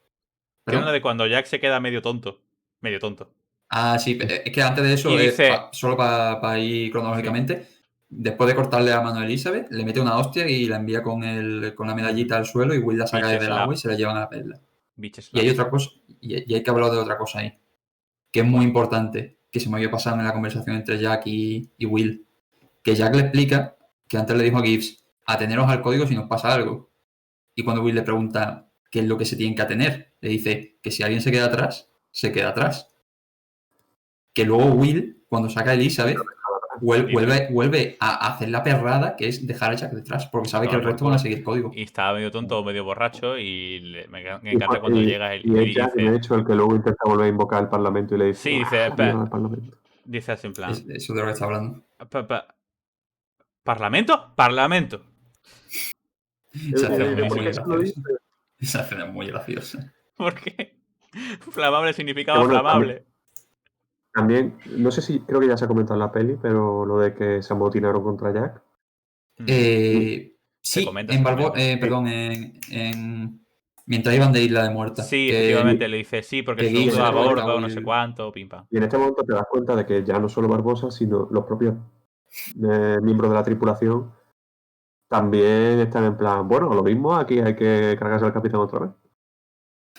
hablando ¿Perdón? de cuando Jack se queda medio tonto. Medio tonto. Ah, sí, es que antes de Y eso, dice. solo para ir Sí. cronológicamente, después de cortarle la mano a Elizabeth, le mete una hostia y la envía con la medallita al suelo y Will la saca Bitch desde el agua y slap. se la llevan a la perla. Bitch Y hay slap. otra cosa, y hay que hablar de otra cosa ahí, que es muy ¿Cuál? importante, que se me había pasado en la conversación entre Jack y Will, que Jack le explica que antes le dijo a Gibbs, ateneros al código si nos pasa algo. Y cuando Will le pregunta qué es lo que se tienen que atener, le dice que si alguien se queda atrás, se queda atrás. Que luego Will, cuando saca a Elizabeth, Dice. vuelve a hacer la perrada que es dejar a Jack detrás, porque sabe que Toma el por resto van a culo. seguir código. Y estaba medio tonto o medio borracho. Y me Y, encanta cuando llega el y Will es y Jack, de dice. hecho, el que luego intenta volver a invocar el Parlamento y le dice, Sí, dice. mierda el Parlamento. Dice así en plan. Eso es de lo que está hablando. ¿Parlamento? Parlamento. Esa escena es Dice, muy, ¿por muy qué se lo dice? graciosa. Esa escena es muy graciosa. ¿Por qué? Flamable Que significaba bueno, flamable. también, no sé si, creo que ya se ha comentado en la peli, pero lo de que se amotinaron contra Jack. Se Sí, comenta, se comenta. perdón, mientras iban de Isla de Muerta, Sí, efectivamente, que, le dice sí, porque que se Y Gibbs en unió se a le este cuenta momento, a bordo, no sé Will. cuánto, pim pam. y en este momento te das cuenta de que ya no solo Barbosa, sino los propios miembros de la tripulación también están en plan, bueno, lo mismo, aquí hay que cargarse al capitán otra vez.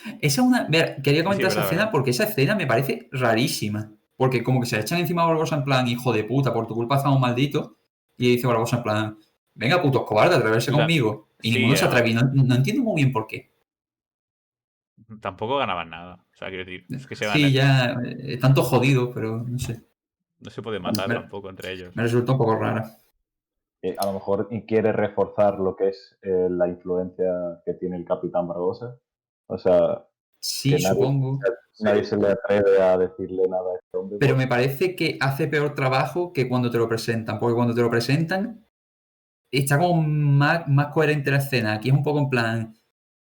Quería Sí, sí, comentar esa verdad, escena verdad. porque esa escena me parece rarísima. Porque como que se le echan encima a Barbosa en plan, hijo de puta, por tu culpa estamos malditos. Y dice Barbosa en plan, venga, putos cobardes, atreverse conmigo. Y Sí, ninguno se atreve. Y no entiendo muy bien por qué. tampoco ganaban nada. O sea, quiero decir, es que se van Sí, ya, tanto jodido, pero no sé. no se puede matar Me, tampoco entre ellos. me resulta un poco rara. A lo mejor quiere reforzar lo que es la influencia que tiene el Capitán Barbosa. O sea, que Sí, supongo. nadie se le atreve a decirle nada a este hombre. Pero me parece que hace peor trabajo que cuando te lo presentan. Porque cuando te lo presentan, está como más coherente la escena. Aquí es un poco en plan,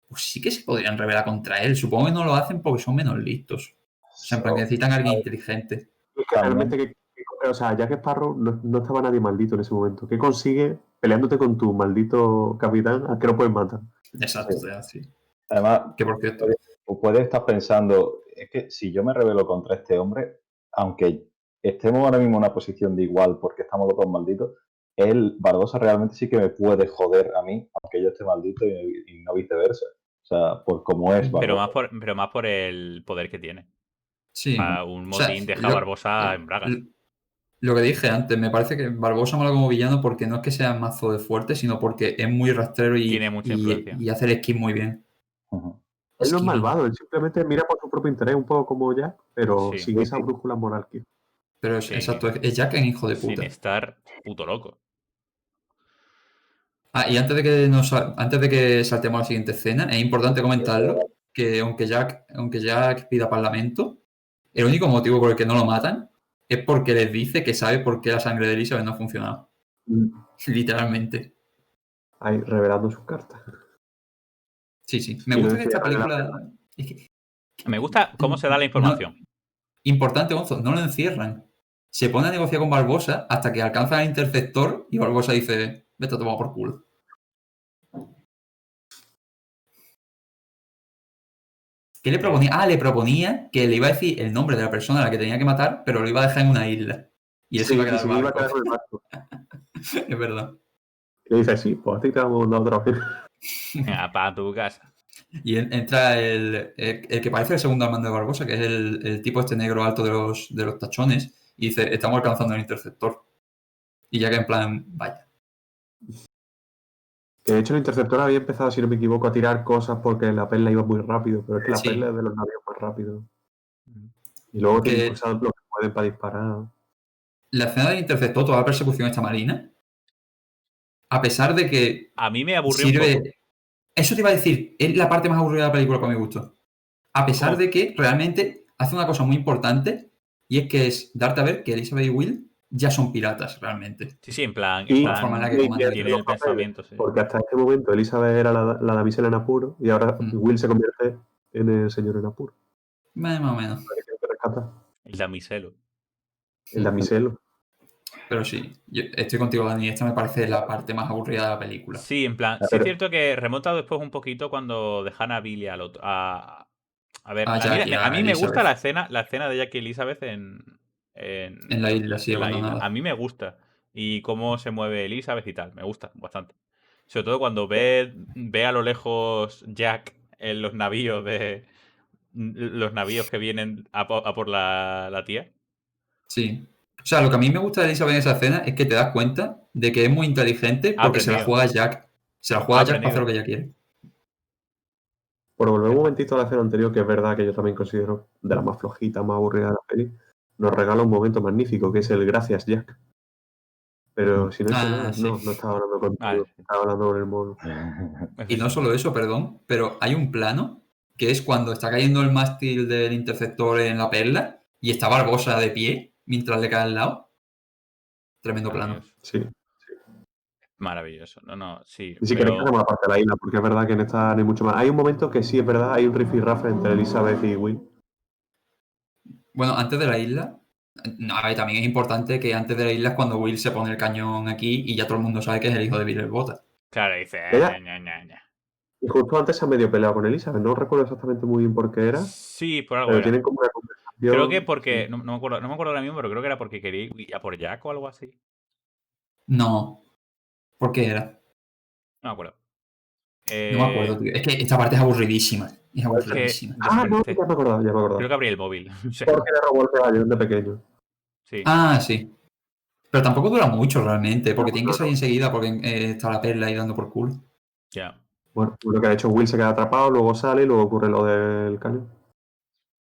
pues sí que se podrían rebelar contra él. Supongo que no lo hacen porque son menos listos. O sea, en plan que necesitan a alguien inteligente. Es que También, realmente, o sea, Jack Sparrow no estaba nadie maldito en ese momento. ¿Qué consigue peleándote con tu maldito capitán al que no puedes matar? Exacto, sí. sí. Además, Que por cierto, puedes estar pensando, es que si yo me rebelo contra este hombre, aunque estemos ahora mismo en una posición de igual porque estamos los dos malditos, él, Barbosa, realmente sí que me puede joder a mí, aunque yo esté maldito y no viceversa. O sea, por cómo es Barbosa. Pero más por el poder que tiene. O sí. sea, un O sea, motín deja a Barbosa en bragas. lo que dije antes, me parece que Barbosa mola como villano porque no es que sea mazo de fuerte, sino porque es muy rastrero Tiene mucha influencia. y hace el skin muy bien. Ujú. Él no es Esquiving. malvado, él simplemente mira por su propio interés, un poco como Jack, pero Sí. sin esa brújula moral que... Pero exacto, es Jack en hijo de Sin puta. estar puto loco. Y antes de que saltemos a la siguiente escena, es importante comentarlo que aunque Jack pida parlamento, el único motivo por el que no lo matan es porque les dice que sabe por qué la sangre de Elizabeth no ha funcionado. Literalmente. Ahí, revelando sus cartas. Sí. Me gusta que esta película... Me gusta cómo se da la información. Importante, Gonzo, no lo encierran. Se pone a negociar con Barbosa hasta que alcanza el interceptor y Barbosa dice, vete a tomar por culo. ¿Qué le proponía? Le proponía que le iba a decir el nombre de la persona a la que tenía que matar, pero lo iba a dejar en una isla. Y eso iba a quedar sí, iba a quedar con el barco. Es verdad. Y le dice, sí, pues a ti te vamos a mandar otra vez. Venga, para tu casa. Y entra el que parece el segundo al mando de Barbosa, que es el tipo este negro alto de los tachones, y dice, estamos alcanzando el interceptor. Y ya que en plan, vaya. De hecho, el interceptor había empezado, si no me equivoco, a tirar cosas porque la perla iba muy rápido, pero es que la Sí. perla es de los navíos más rápidos. Y luego tienen cosas lo que pueden para disparar. La escena del interceptor, toda la persecución esta marina, a pesar de que A mí me aburrió un poco. Eso te iba a decir, es la parte más aburrida de la película para mi gusto. A pesar de que realmente hace una cosa muy importante y es que es darte a ver que Elizabeth y Will ya son piratas realmente. Sí, en plan, la forma en la que comandan tienen el pensamiento, sí. Porque hasta este momento Elizabeth era la damisela en apuro y ahora Will se convierte en el señor en apuro. Más o menos. El damiselo. El damiselo. Pero sí, yo estoy contigo, Dani. Esta me parece la parte más aburrida de la película. Sí, en plan, sí es cierto que remonta después un poquito cuando dejan a Billy al otro. A ver, a mí me gusta la escena de Jack y Elizabeth en la isla, sí, abandonada. A mí me gusta. Y cómo se mueve Elizabeth y tal. Me gusta bastante. Sobre todo cuando ve a lo lejos Jack en los navíos que vienen a por la tía. Sí. O sea, lo que a mí me gusta de Elizabeth en esa escena es que te das cuenta de que es muy inteligente porque se la juega a Jack. Se la juega a Jack para hacer lo que ella quiere. Por volver un momentito a la escena anterior, que es verdad que yo también considero de la más flojita, más aburrida de la peli, nos regala un momento magnífico, que es el gracias Jack. Pero si no hice nada, sí. no estaba hablando contigo, estaba hablando con el mono. Y no solo eso, perdón, pero hay un plano que es cuando está cayendo el mástil del interceptor en la perla y está Barbosa de pie mientras le cae al lado. Tremendo plano. Sí. Maravilloso. No, sí. Y si queréis que hacemos la parte de la isla, porque es verdad que en esta no hay mucho más. Hay un momento que sí es verdad, hay un rifirrafe entre Elizabeth y Will. Bueno, antes de la isla, a ver, también es importante que antes de la isla es cuando Will se pone el cañón aquí y ya todo el mundo sabe que es el hijo de Bill el Bota. Claro, dice. Y justo antes se ha medio peleado con Elizabeth, no recuerdo exactamente muy bien por qué era. Sí, por algo. Pero tienen como una conversación. Creo que porque. No me acuerdo ahora mismo, pero creo que era porque quería ir a por Jack o algo así. No. ¿Por qué era? No me acuerdo. No me acuerdo, tío. Es que esta parte es aburridísima. Es aburridísima. No, ya me acordaba. Creo que abrí el móvil. Porque le robó el medallón de pequeño. Sí. Sí. Pero tampoco dura mucho realmente, porque tiene que salir enseguida porque está la perla ahí dando por culo. Ya. Bueno, lo que ha hecho Will se queda atrapado, luego sale y luego ocurre lo del cañón.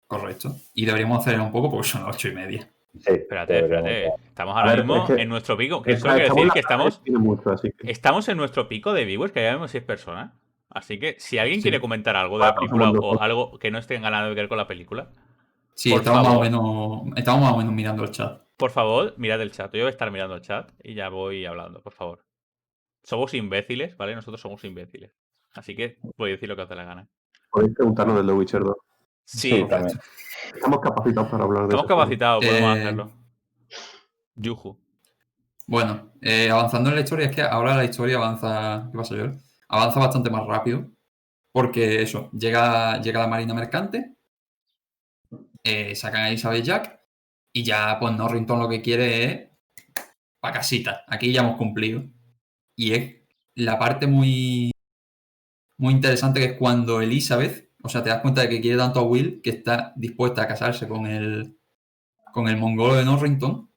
Correcto. Y deberíamos acelerar un poco porque son las 8:30. Sí, espérate. Estamos ahora mismo en nuestro pico. Eso quiere decir que estamos en nuestro pico de viewers, que ya vemos 6 personas. Así que si alguien quiere comentar algo de la película o algo que no esté ganado de ver con la película. Sí, estamos más o menos mirando el chat. Por favor, mirad el chat. Yo voy a estar mirando el chat y ya voy hablando, por favor. Somos imbéciles, ¿vale? Nosotros somos imbéciles. Así que voy a decir lo que os dé la gana. Podéis preguntarnos del The Witcher 2. Sí, también. Estamos capacitados para hablar de eso. Estamos capacitados, podemos hacerlo. Yuju. Bueno, avanzando en la historia, es que ahora la historia avanza. ¿Qué pasa, Joel? Avanza bastante más rápido. Porque eso, llega la marina mercante. Sacan a Elizabeth Jack. Y ya, pues Norrington lo que quiere es. Pa' casita. Aquí ya hemos cumplido. Y es la parte muy. Muy interesante que es cuando Elizabeth. O sea, te das cuenta de que quiere tanto a Will que está dispuesta a casarse con el mongolo de Norrington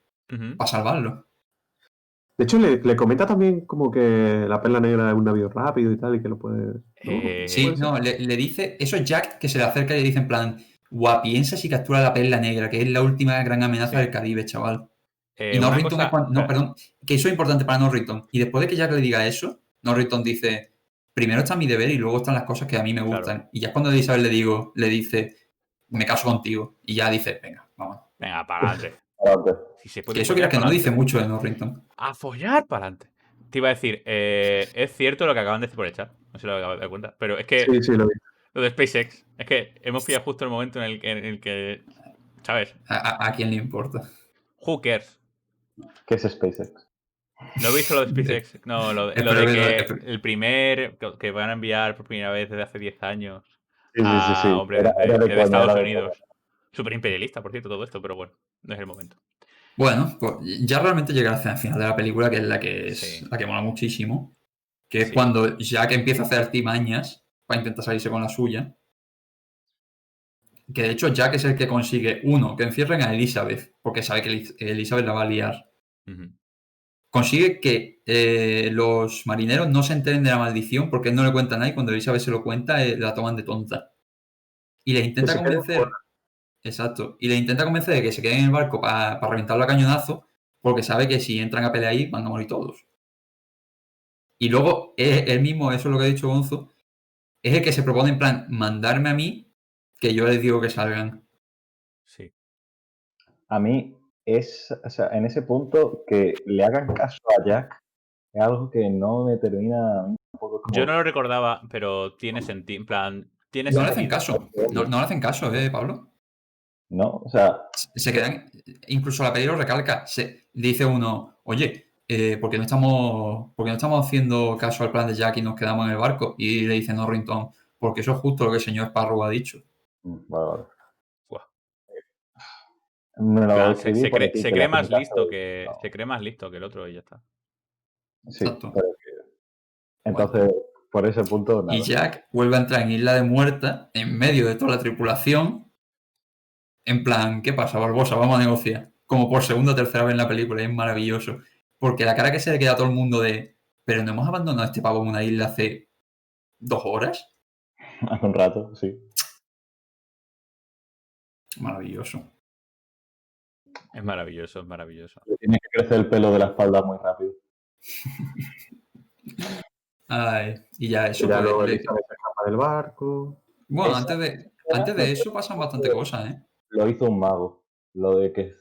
para salvarlo. De hecho, le comenta también como que la perla negra es un navío rápido y tal, y que lo puede... le dice... Eso es Jack que se le acerca y le dice en plan, piensa si captura la perla negra, que es la última gran amenaza del Caribe, chaval. Y Norrington perdón, que eso es importante para Norrington. Y después de que Jack le diga eso, Norrington dice, primero está mi deber y luego están las cosas que a mí me gustan. Claro. Y ya es cuando Elizabeth le dice, me caso contigo. Y ya dice, venga, vamos. Venga, para adelante. Adelante. Si se puede Que eso follar, creas que no pa'lante. dice mucho de Norrington. A follar para adelante. Te iba a decir, es cierto lo que acaban de decir por el chat. No sé si lo acabo de dar cuenta. Pero es que Sí, lo vi. lo de SpaceX. Es que hemos pillado justo el momento en el que. ¿Sabes? ¿A quién le importa? Who cares? ¿Qué es SpaceX? ¿No he visto lo de SpaceX? No, lo de Espero que no, que espero- el primer. Que van a enviar por primera vez desde hace 10 años Sí. a hombres Era de de coña, Estados era de Unidos. Súper imperialista, por cierto, todo esto, pero bueno, no es el momento. Bueno, pues ya realmente llega la escena final de la película, que es la que Sí. la que mola muchísimo. Que es Sí. cuando Jack empieza a hacer artimañas para intentar salirse con la suya. Que de hecho Jack es el que consigue, uno, que encierren a Elizabeth, porque sabe que Elizabeth la va a liar. Ujú. Consigue que los marineros no se enteren de la maldición porque él no le cuenta a nadie. Cuando Elizabeth se lo cuenta, la toman de tonta. Y les intenta se queden convencer. Exacto. Y les intenta convencer de que se queden en el barco para reventarlo a cañonazo, porque sabe que si entran a pelear ahí van a morir todos. Y luego él mismo, eso es lo que ha dicho Gonzo, es el que se propone en plan mandarme a mí, que yo les digo que salgan. Sí. A mí o sea, en ese punto que le hagan caso a Jack es algo que no me termina a mí tampoco como... Yo no lo recordaba, pero tiene sentido. En plan, tiene No le hacen sentido. caso. No le hacen caso, Pablo. No, o sea, Se quedan, incluso la peli lo recalca. Dice uno, oye, ¿por qué no estamos haciendo caso al plan de Jack y nos quedamos en el barco? Y le dice Norrington, porque eso es justo lo que el señor Sparrow ha dicho. vale. Buah. Me En lo plan, escribí por aquí se que le cree hacen más caso listo y no. se cree más listo que el otro y ya está. Sí, Exacto. pero entonces, por ese punto, nada. Y Jack vuelve a entrar en Isla de Muerta, en medio de toda la tripulación, en plan, ¿qué pasa, Barbosa? Vamos a negociar. Como por segunda o tercera vez en la película, y es maravilloso. Porque la cara que se le queda a todo el mundo de, pero no hemos abandonado a este pavo en una isla hace 2 horas. Hace un rato, sí. Maravilloso. Es maravilloso, es maravilloso. Le tiene que crecer el pelo de la espalda muy rápido. Ay, y ya eso. Y ya pues, luego Elizabeth se escapa del barco. Bueno, Esa antes de eso pasan bastante cosas, ¿eh? Lo hizo un mago. Lo de que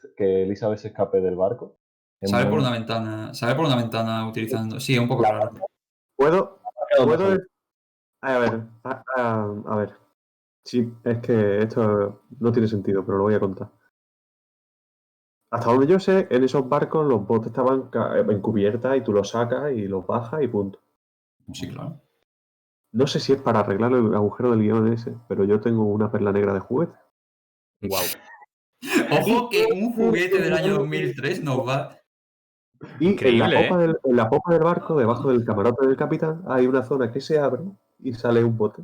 Elizabeth se escape del barco. Es Sale por muy... una ventana utilizando. Sí, es un poco raro. ¿Puedo? ¿Dónde ¿Puedo? sale? A ver. Sí, es que esto no tiene sentido, pero lo voy a contar. Hasta donde yo sé, en esos barcos los botes estaban en cubierta y tú los sacas y los bajas y punto. Sí, claro. No sé si es para arreglar el agujero del guión ese, pero yo tengo una perla negra de juguete. Wow. Ojo que un juguete del año 2003 nos va. Y Increíble, en la popa del barco, debajo del camarote del capitán, hay una zona que se abre y sale un bote.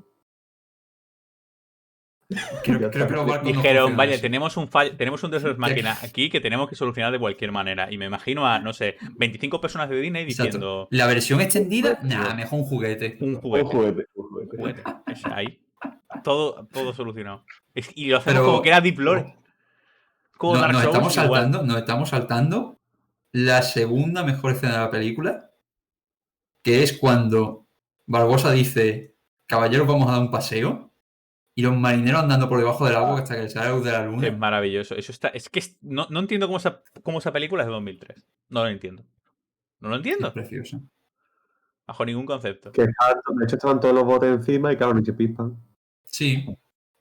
Creo que los barcos no Dijeron, funcionan vaya, así. tenemos un fallo, tenemos un Deus máquina aquí que tenemos que solucionar de cualquier manera. Y me imagino a, no sé, 25 personas de Disney Exacto. diciendo La versión extendida, nah, mejor un juguete. un Un juguete. juguete. Un juguete. Es ahí. Todo solucionado. Y lo hacemos Pero como que era Deep Lore. Como Dark nos Souls igual. estamos saltando la segunda mejor escena de la película, que es cuando Barbosa dice, caballeros, vamos a dar un paseo, y los marineros andando por debajo del agua hasta que sale la luz de la Es luna. maravilloso. Eso está. Es que no entiendo cómo esa película es de 2003. No lo entiendo. No lo Es entiendo. precioso. Bajo ningún concepto. De hecho, estaban todos los botes encima y claro, ni se pispan. Sí.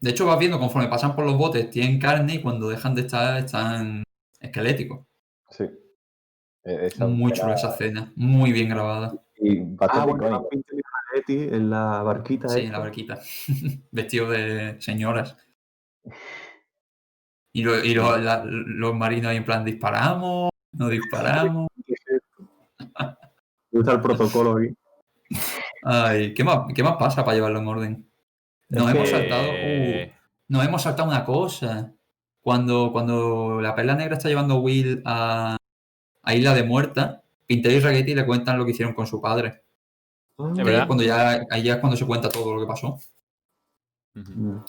De hecho, vas viendo conforme pasan por los botes, tienen carne y cuando dejan de estar, están esqueléticos. Sí. Esa Muy escena- chula esa escena, muy bien grabada. Y bastante Bueno, icónica. Pinter y Spaghetti en la barquita Sí, esta. en la barquita. Vestido de señoras. Y los marinos ahí en plan, ¿disparamos? ¿No disparamos? ¿Qué es esto? Me gusta el protocolo aquí. Ay, ¿qué más pasa para llevarlo en orden? Nos hemos saltado una cosa. Cuando la Perla Negra está llevando a Will a Isla de Muerta, Pinter y Raggedy le cuentan lo que hicieron con su padre. Ah, ¿Es verdad? Ahí ya es cuando se cuenta todo lo que pasó. Ujú.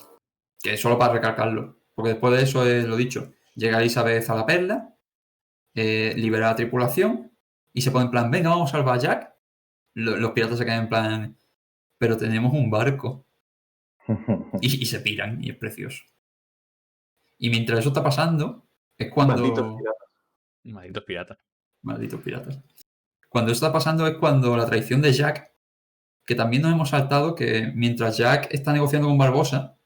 Que es solo para recalcarlo. Porque después de eso es lo dicho. Llega Elizabeth a la Perla, libera a la tripulación y se pone en plan, venga, vamos a salvar a Jack. los piratas se quedan en plan, pero tenemos un barco. Y se piran, y es precioso. Y mientras eso está pasando, es Malditos cuando... piratas. Malditos piratas. Malditos piratas. Cuando eso está pasando es cuando la traición de Jack, que también nos hemos saltado, que mientras Jack está negociando con Barbosa,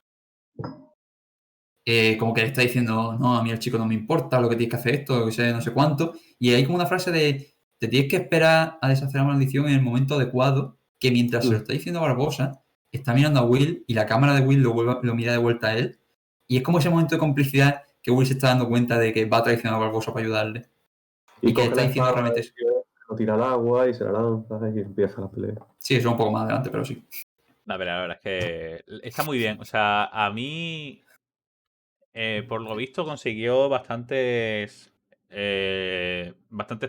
como que le está diciendo, no, a mí el chico no me importa, lo que tienes que hacer esto, lo que sé, no sé cuánto. Y hay como una frase de, te tienes que esperar a deshacer la maldición en el momento adecuado, que mientras se lo está diciendo Barbosa, está mirando a Will y la cámara de Will lo mira de vuelta a él. Y es como ese momento de complicidad que Will se está dando cuenta de que va a traicionar a Barbosa para ayudarle. Y que coge está la diciendo espada, realmente eso. lo tira al agua y se la lanza y empieza la pelea. Sí, eso un poco más adelante, pero sí. La verdad es que está muy bien. O sea, a mí, por lo visto, consiguió bastantes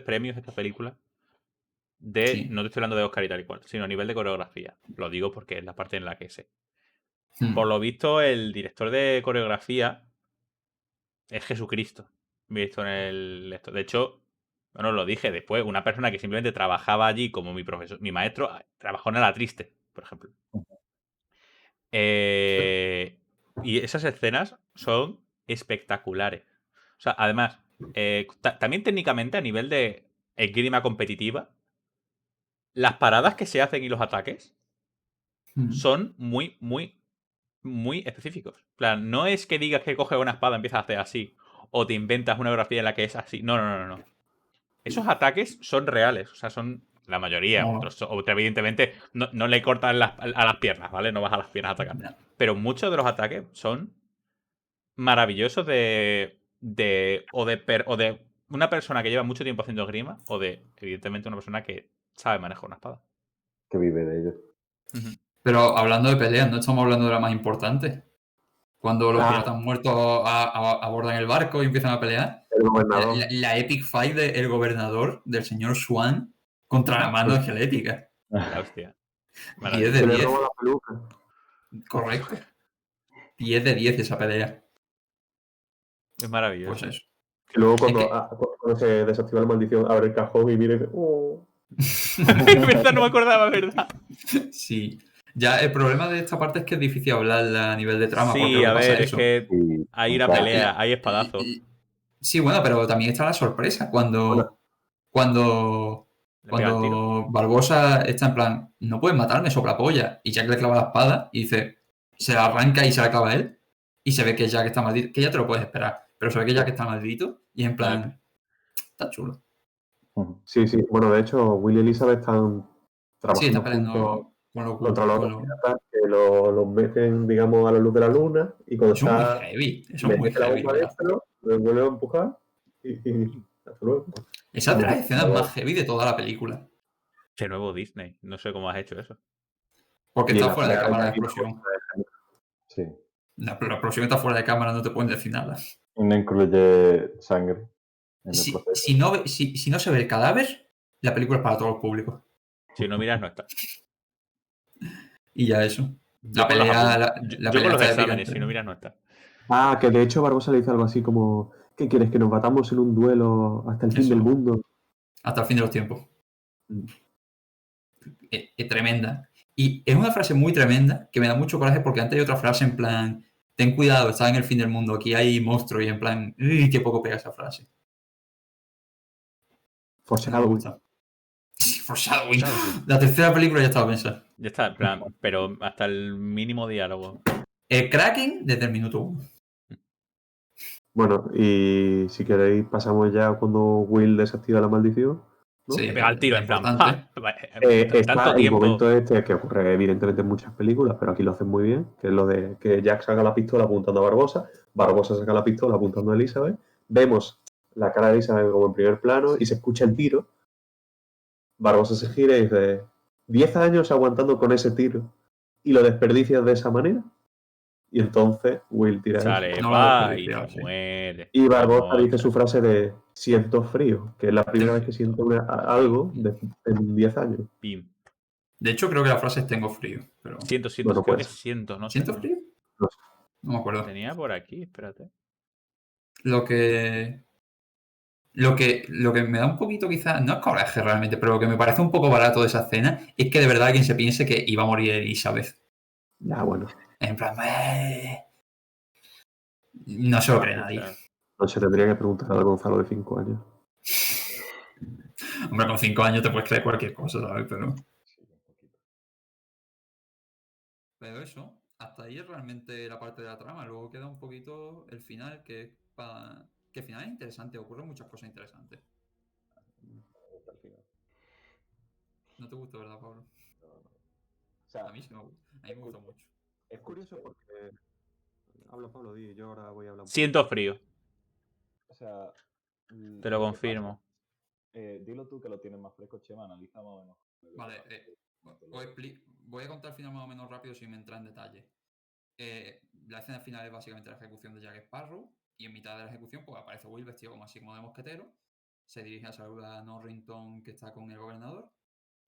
premios esta película. Sí. No te estoy hablando de Oscar y tal y cual, sino a nivel de coreografía. Lo digo porque es la parte en la que sé. Hmm. Por lo visto, el director de coreografía es Jesucristo. Visto en esto. De hecho, bueno, lo dije después, una persona que simplemente trabajaba allí como mi profesor, mi maestro, trabajó en La Triste, por ejemplo. Y esas escenas son espectaculares. O sea, además, también técnicamente a nivel de esgrima competitiva, las paradas que se hacen y los ataques son muy, muy, muy específicos. En plan, no es que digas que coges una espada y empiezas a hacer así, o te inventas una grafía en la que es así. No, no, no, no. Esos ataques son reales, o sea, son la mayoría. No, Otros, evidentemente, no le cortan a las piernas, ¿vale? No vas a las piernas a atacar. no. Pero muchos de los ataques son maravillosos o de una persona que lleva mucho tiempo haciendo esgrima, o de, evidentemente, una persona que sabe manejar una espada. Que vive de ello. Ujú. Pero hablando de peleas, no estamos hablando de la más importante. Cuando los Ah. piratas muertos abordan el barco y empiezan a pelear. El gobernador. La epic fight del gobernador, del señor Swan, contra la mano esquelética. La hostia. 10 de Se le 10. roba la peluca. Correcto. 10 de 10 esa pelea. Es maravilloso. Pues eso. Y luego Es cuando se desactiva la maldición, abre el cajón y mira y dice, oh. Es verdad, no me acordaba, ¿verdad? Sí. Ya el problema de esta parte es que es difícil hablar a nivel de trama, porque Sí, lo a que pasa ver, es es eso. que Y hay una claro, pelea, hay espadazos. Sí, bueno, pero también está la sorpresa cuando Le pega el tiro. Barbosa está en plan, no puedes matarme, soplapolla. Y Jack le clava la espada y dice, se la arranca y se la clava a él. Y se ve que Jack está maldito, que ya te lo puedes esperar, pero se ve que Jack está maldito y en plan, está chulo. ujú. Sí, sí. Bueno, de hecho, Will y Elizabeth están Sí, está trabajando peleando juntos con los contra los con otros los- piratas que los meten, digamos, a la luz de la luna y cuando Eso es muy está, heavy, eso le es muy mete la heavy, bomba ¿verdad? dentro, lo vuelve a empujar y hasta luego. Esa es de las escenas Como- más heavy de toda la película, Qué nuevo Disney. No sé cómo has hecho eso. porque Y está la fuera de pelea cámara la aquí, explosión. Sí. La explosión está fuera de cámara, no te pueden decir nada. Y no incluye sangre en el proceso. Si no se ve el cadáver, la película es para todos los públicos. Si no miras, no está. Y ya eso. Yo La con los pelea, apun- la yo pelea con los está épica exámenes, si entre- no miras, no está. Ah, que de hecho Barbosa le dice algo así como, ¿qué quieres? ¿Que nos batamos en un duelo hasta el fin Eso. del mundo? Hasta el fin de los tiempos. Mm. Es tremenda. Y es una frase muy tremenda que me da mucho coraje porque antes hay otra frase en plan, ten cuidado, estás en el fin del mundo, aquí hay monstruos y en plan, uy, qué poco pega esa frase. No me Foreshadowing. gusta. Foreshadowing. La tercera película ya estaba pensada. Ya está, en plan, pero hasta el mínimo diálogo. El Kraken desde el minuto 1. Bueno, y si queréis pasamos ya cuando Will desactiva la maldición, ¿no? Sí, Le pega el tiro, es en plan, importante. ¡pa! Está Tanto el tiempo. momento este que ocurre evidentemente en muchas películas, pero aquí lo hacen muy bien, que es lo de que Jack saca la pistola apuntando a Barbosa, Barbosa saca la pistola apuntando a Elizabeth, vemos la cara de Elizabeth como en primer plano y se escucha el tiro, Barbosa se gira y dice, 10 años aguantando con ese tiro y lo desperdicias de esa manera, y entonces Will tira eso. Sale, No lo ha pa, y desperdiciado, se sí. muere. Y Barbosa Vamos, dice su frase de siento frío, que es la primera vez que siento algo en 10 años. pim. De hecho, creo que la frase es tengo frío. Pero... Siento, Bueno, creo pues. que siento, no sé. ¿Siento frío? No sé. No me acuerdo. Tenía por aquí, espérate. Lo que Lo que me da un poquito quizás, no es coraje realmente, pero lo que me parece un poco barato de esa escena es que de verdad alguien se piense que iba a morir Elizabeth. Ya, bueno. En plan, no se lo cree nadie. No se tendría que preguntar a Gonzalo de 5 años. Hombre, con 5 años te puedes creer cualquier cosa, ¿sabes? Pero eso, hasta ahí es realmente la parte de la trama. Luego queda un poquito el final, que el final es interesante, ocurren muchas cosas interesantes. Hasta el final. ¿No te gusta, verdad, Pablo? No. O sea, A mí sí me gusta. A mí me gusta mucho. Es curioso porque... Habla Pablo, di, yo ahora voy a hablar un poco. Siento frío, O sea, te lo que pasa- confirmo. dilo tú que lo tienes más fresco, Chema, analiza más o menos. Vale, voy a contar el final más o menos rápido sin entrar en detalle. La escena final es básicamente la ejecución de Jack Sparrow y en mitad de la ejecución pues aparece Will vestido como así como de mosquetero, se dirige a saludar a Norrington que está con el gobernador,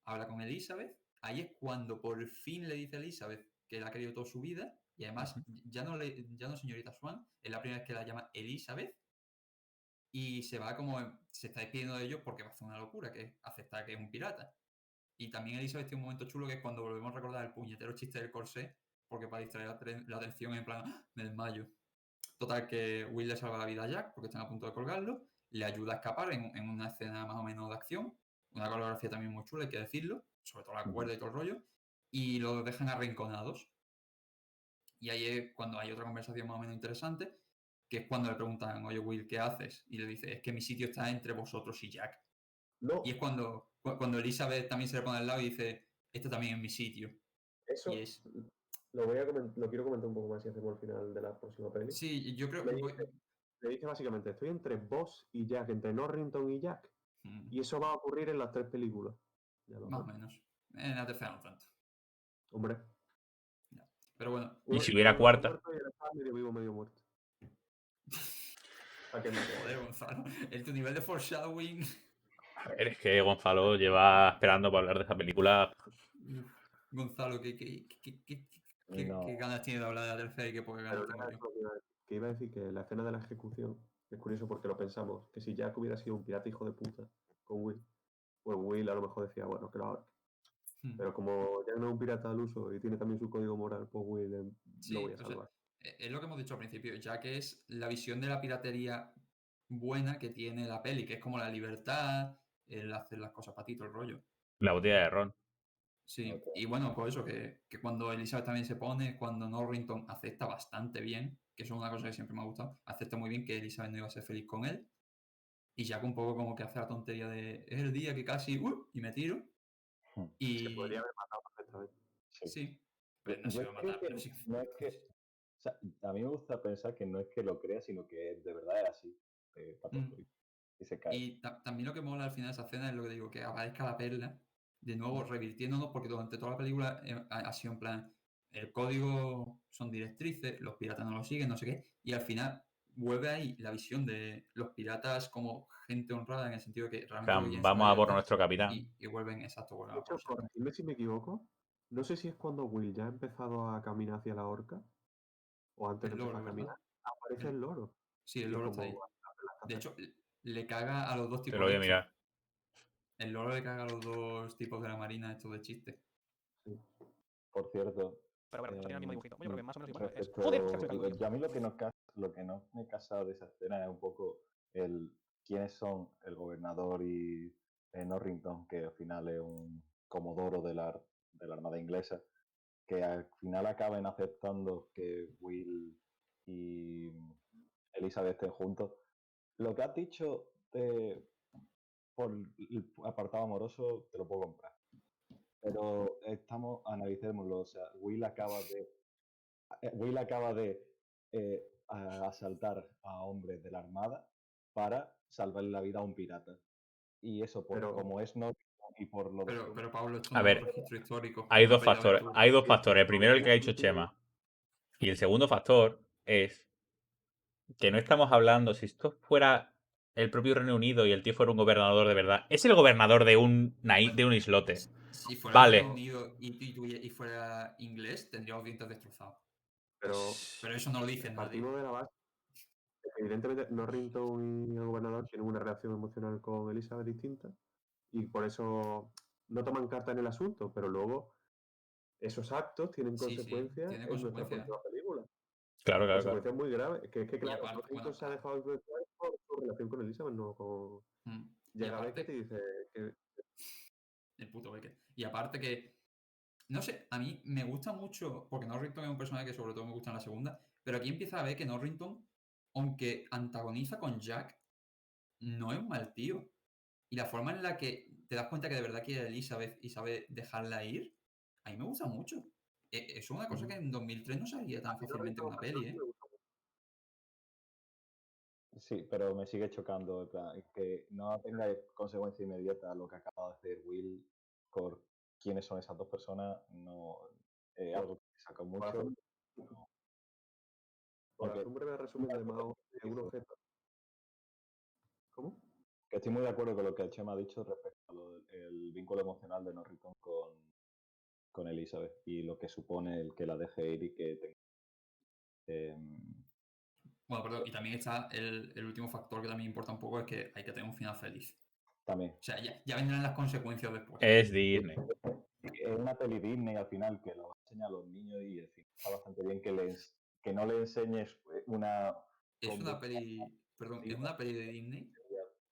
habla con Elizabeth, ahí es cuando por fin le dice a Elizabeth que la ha querido toda su vida y además ya no señorita Swan, es la primera vez que la llama Elizabeth y se va como, se está despidiendo de ellos porque va a hacer una locura que es aceptar que es un pirata. Y también Elizabeth tiene un momento chulo que es cuando volvemos a recordar el puñetero chiste del corsé, porque para distraer la atención en plan, ¡ah! Me desmayo. Total, que Will le salva la vida a Jack porque están a punto de colgarlo, le ayuda a escapar en una escena más o menos de acción, una coreografía también muy chula, hay que decirlo, sobre todo la cuerda y todo el rollo, y los dejan arrinconados. Y ahí es cuando hay otra conversación más o menos interesante, que es cuando le preguntan, oye Will, ¿qué haces? Y le dice, es que mi sitio está entre vosotros y Jack. No, Y es cuando Elizabeth también se le pone al lado y dice, este también es mi sitio. eso Y es... lo quiero comentar un poco más si hacemos el final de la próxima peli. Sí, yo creo... Le dice básicamente, estoy entre vos y Jack, entre Norrington y Jack, y eso va a ocurrir en las 3 películas. Ya lo Más o sé. menos. En la tercera no tanto. Hombre. Ya. Pero bueno. Y si hubiera cuarta. Muerto y él estaba medio vivo, medio muerto. Joder, Gonzalo. Tu nivel de foreshadowing... A ver, es que Gonzalo lleva esperando para hablar de esa película. Gonzalo, ¿qué ganas tiene de hablar de la tercera y qué poca ganas tengo yo? Que iba a decir que la escena de la ejecución es curioso porque lo pensamos, que si Jack hubiera sido un pirata hijo de puta con Will, pues Will a lo mejor decía, bueno, que lo haga. Pero como Jack no es un pirata al uso y tiene también su código moral, pues Will lo voy a salvar. Es lo que hemos dicho al principio, Jack es la visión de la piratería buena que tiene la peli, que es como la libertad, el hacer las cosas para ti, todo el rollo. La botella de ron. Sí, y bueno, pues eso, que cuando Elizabeth también se pone, cuando Norrington acepta bastante bien, que eso es una cosa que siempre me ha gustado, acepta muy bien que Elizabeth no iba a ser feliz con él, y Jack un poco como que hace la tontería de, es el día que casi, y me tiro, y... Se podría haber matado perfectamente. Sí, pero no se iba a matar. Pero sí. No es que... O sea, a mí me gusta pensar que no es que lo crea, sino que de verdad es así. Y se cae. Y también lo que mola al final de esa escena es lo que digo, que aparezca la perla, de nuevo revirtiéndonos, porque durante toda la película ha sido en plan, el código son directrices, los piratas no lo siguen, no sé qué, y al final vuelve ahí la visión de los piratas como gente honrada en el sentido de que realmente Vamos a por nuestro capitán. y vuelven, exacto, vuelven de hecho, corregidme si me equivoco, no sé si es cuando Will ya ha empezado a caminar hacia la horca, o antes de empezar a caminar, aparece el loro. Sí, el loro está ahí. De hecho, le caga a los dos tipos. Te lo voy a mirar. El loro le caga a los dos tipos de la marina esto de chiste. Sí. Por cierto. Pero bueno, eso tiene el mismo dibujito. Yo creo que más o menos igual. Respecto, Joder, a mí lo que no me casa de esa escena es un poco quiénes son el gobernador y Norrington, que al final es un comodoro de la Armada Inglesa, que al final acaben aceptando que Will y Elizabeth estén juntos. Lo que has dicho por el apartado amoroso te lo puedo comprar. Pero analicémoslo, o sea, Will acaba de asaltar a hombres de la Armada para salvarle la vida a un pirata. Y eso, como es no y por lo de... Pero Pablo, esto A no ver, es un registro histórico. hay dos factores. Hay dos factores. El primero, el que ha dicho Chema. Y el segundo factor es que no estamos hablando, si esto fuera el propio Reino Unido y el tío fuera un gobernador de verdad, es el gobernador de un islote. Si fuera vale. el Reino Unido y fuera inglés, tendría los dientes destrozados. Pero eso no lo dice nadie. Partimos evidentemente Norrington y el gobernador tienen una relación emocional con Elizabeth distinta y por eso no toman carta en el asunto, pero luego esos actos tienen Sí, sí, consecuencias tiene en nuestra consecuencias. próxima película. Claro, claro, claro. Consecuencias muy graves. Que es que, Y claro, aparte, Norrington bueno, se ha dejado influenciar por su relación con Elizabeth, no con... y Llega a ver que te aparte, dice que el puto Beckett. Y aparte que, no sé, a mí me gusta mucho, porque Norrington es un personaje que sobre todo me gusta en la segunda, pero aquí empieza a ver que Norrington, aunque antagoniza con Jack, no es un mal tío. Y la forma en la que te das cuenta que de verdad quiere a Elizabeth y sabe dejarla ir, a mí me gusta mucho. Eso es una cosa que en 2003 no se haría tan fácilmente en Norrington una peli, personaje me ¿eh? gusta mucho. Sí, pero me sigue chocando en plan, que no tenga consecuencia inmediata lo que acaba de hacer Will por quiénes son esas dos personas, no algo que me saca Por hacer, mucho. por hacer Porque un breve resumen de Mao, de un objeto. ¿Cómo? que estoy muy de acuerdo con lo que Chema ha dicho respecto al vínculo emocional de Norrington con Elizabeth y lo que supone el que la deje ir y que tenga. Bueno, perdón, y también está el último factor que también importa un poco, es que hay que tener un final feliz. También. O sea, ya vendrán las consecuencias después. Es Disney. Es una peli Disney al final que lo va a enseñar a los niños y en fin, está bastante bien que no le enseñes una. Es una peli, perdón, es una peli de Disney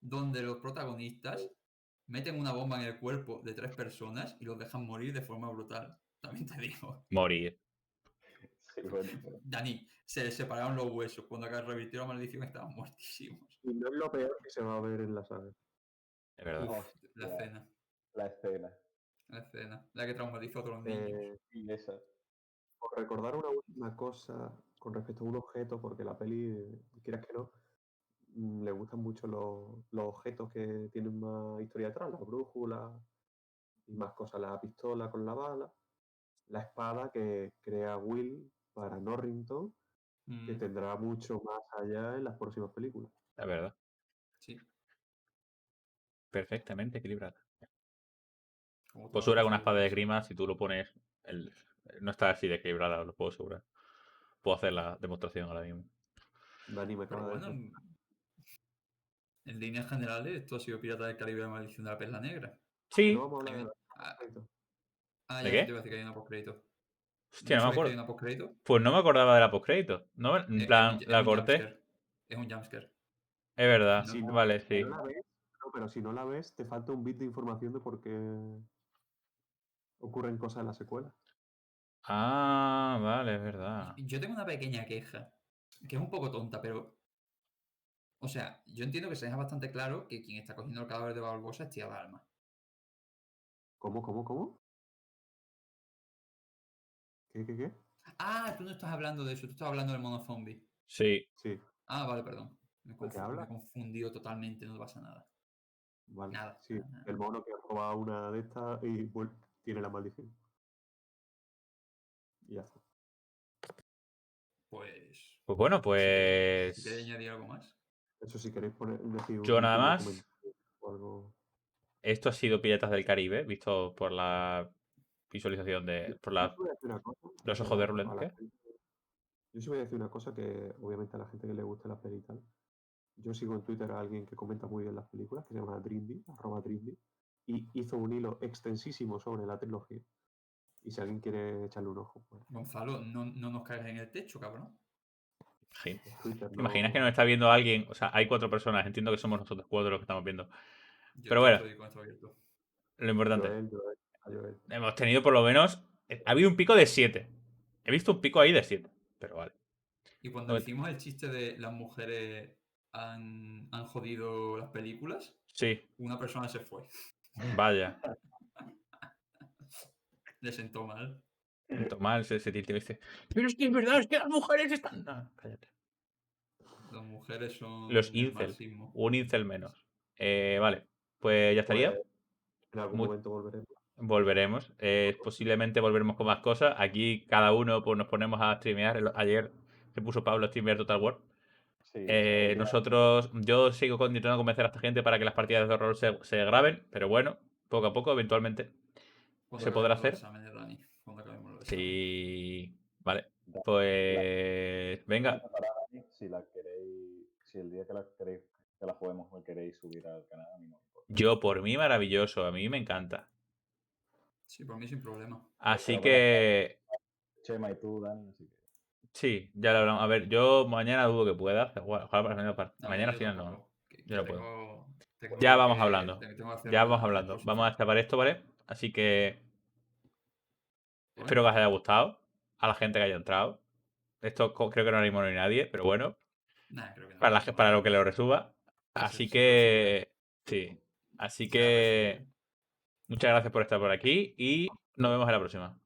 donde los protagonistas meten una bomba en el cuerpo de 3 personas y los dejan morir de forma brutal. También te digo. Morir. Sí, bueno, pero Dani, se les separaron los huesos. Cuando acá revirtió la maldición estaban muertísimos. Y no es lo peor que se va a ver en la saga. Es verdad. Uf, hostia, la escena. la escena. La escena. La que traumatizó a todos los niños. Y esa. Por recordar una última cosa con respecto a un objeto, porque la peli, quieras que no, le gustan mucho los objetos que tienen más historia detrás, las brújulas y más cosas, la pistola con la bala, la espada que crea Will para Norrington, que Mm, tendrá mucho más allá en las próximas películas. Es verdad. sí, Perfectamente equilibrada. como Pues todas las ahora con una cosas de espada de Disney. esgrima, si tú lo pones, no está así de equilibrada, os lo puedo asegurar. Puedo hacer la demostración ahora mismo. Dani me Pero acaba de bueno, decir. en líneas generales, esto ha sido Pirata del Caribe, la maldición de la perla negra. No Sí. vamos a hablar Hay de un- la ah, crédito. ¿De ya, eso te qué? iba a decir que hay una postcrédito. Hostia, ¿No no me sabéis que hay acuerdo. una postcrédito? Pues no me acordaba de la postcrédito. No, en plan, Es la un corté. jumpscare. Es un jumpscare. Es verdad. No, Si no, Vale, si no sí. la ves, no, pero si no la ves, te falta un bit de información de por qué ocurren cosas en la secuela. Ah, vale, es verdad. yo tengo una pequeña queja, que es un poco tonta, pero. O sea, yo entiendo que se deja bastante claro que quien está cogiendo el cadáver de Barbosa es Tía Dalma. ¿Cómo? ¿Qué? Ah, tú no estás hablando de eso, tú estás hablando del mono zombie. Sí. Sí. Ah, vale, perdón. Me ¿De qué he habla? confundido totalmente, no pasa nada. Vale. Nada, Sí, nada, nada. el mono que roba una de estas y tiene la maldición. Y ya está. Pues. Pues bueno, Si queréis pues añadir algo más. Eso si queréis decir un yo nada último más. comentario o algo. Esto ha sido Piratas del Caribe, visto por la visualización Yo, de. Por yo sí la, voy a decir una cosa los que ojos de a Rulent, la ¿qué? gente. Yo sí voy a decir una cosa que obviamente a la gente que le gusta la peli y tal. Yo sigo en Twitter a alguien que comenta muy bien las películas, que se llama Drindy, @Drindy, y hizo un hilo extensísimo sobre la trilogía. Y si alguien quiere echarle un ojo, pues Gonzalo, no nos caigas en el techo, cabrón. Sí. Twitter ¿Te imaginas que nos no. está viendo alguien? O sea, hay 4 personas. Entiendo que somos nosotros 4 los que estamos viendo. Pero Yo bueno, estoy con esto abierto. lo importante. Joel. Hemos tenido por lo menos. Ha habido un pico de 7. He visto un pico ahí de 7. Pero vale. Y cuando hicimos el chiste de las mujeres han jodido las películas, Sí, una persona se fue. vaya. Le sentó mal. Tomás ese tío dice. Pero es que es verdad, es que las mujeres están. No, cállate. Las mujeres Los son el incel. marxismo. Un incel menos. Vale. Pues ya Pues estaría. en algún Mu- momento volveremos. Volveremos. Posiblemente volveremos con más cosas. Aquí cada uno pues, nos ponemos a streamear. Ayer se puso Pablo a streamear Total War. Sí, Nosotros, yo sigo intentando convencer a esta gente para que las partidas de horror se graben, pero bueno, poco a poco, eventualmente Cuando se podrá acabemos los hacer. exámenes, Dani. Cuando acabemos los exámenes. Sí, vale. la Pues venga, pregunta para Dani, si la queréis si el día que la juguemos me queréis subir al canal, a mí no me importa. Yo, por mí, maravilloso. A mí me encanta. Sí, por mí sin problema. Así Pero que... Chema y tú, Dani, así que... Sí, ya lo hablamos. A ver, yo mañana dudo que pueda. Ojalá para No, mañana yo final no. tampoco. Yo no puedo. Tengo Ya que- vamos hablando. tengo que hacer Ya una vamos hablando. Vamos a exposición. destapar esto, ¿vale? Así que Vale. espero que os haya gustado. A la gente que haya entrado. Esto creo que no animo ni nadie, pero bueno. Nah, creo que no. Para lo que lo resuba. Así Sí, que... Sí. Así será que... preferible. Muchas gracias por estar por aquí y nos vemos en la próxima.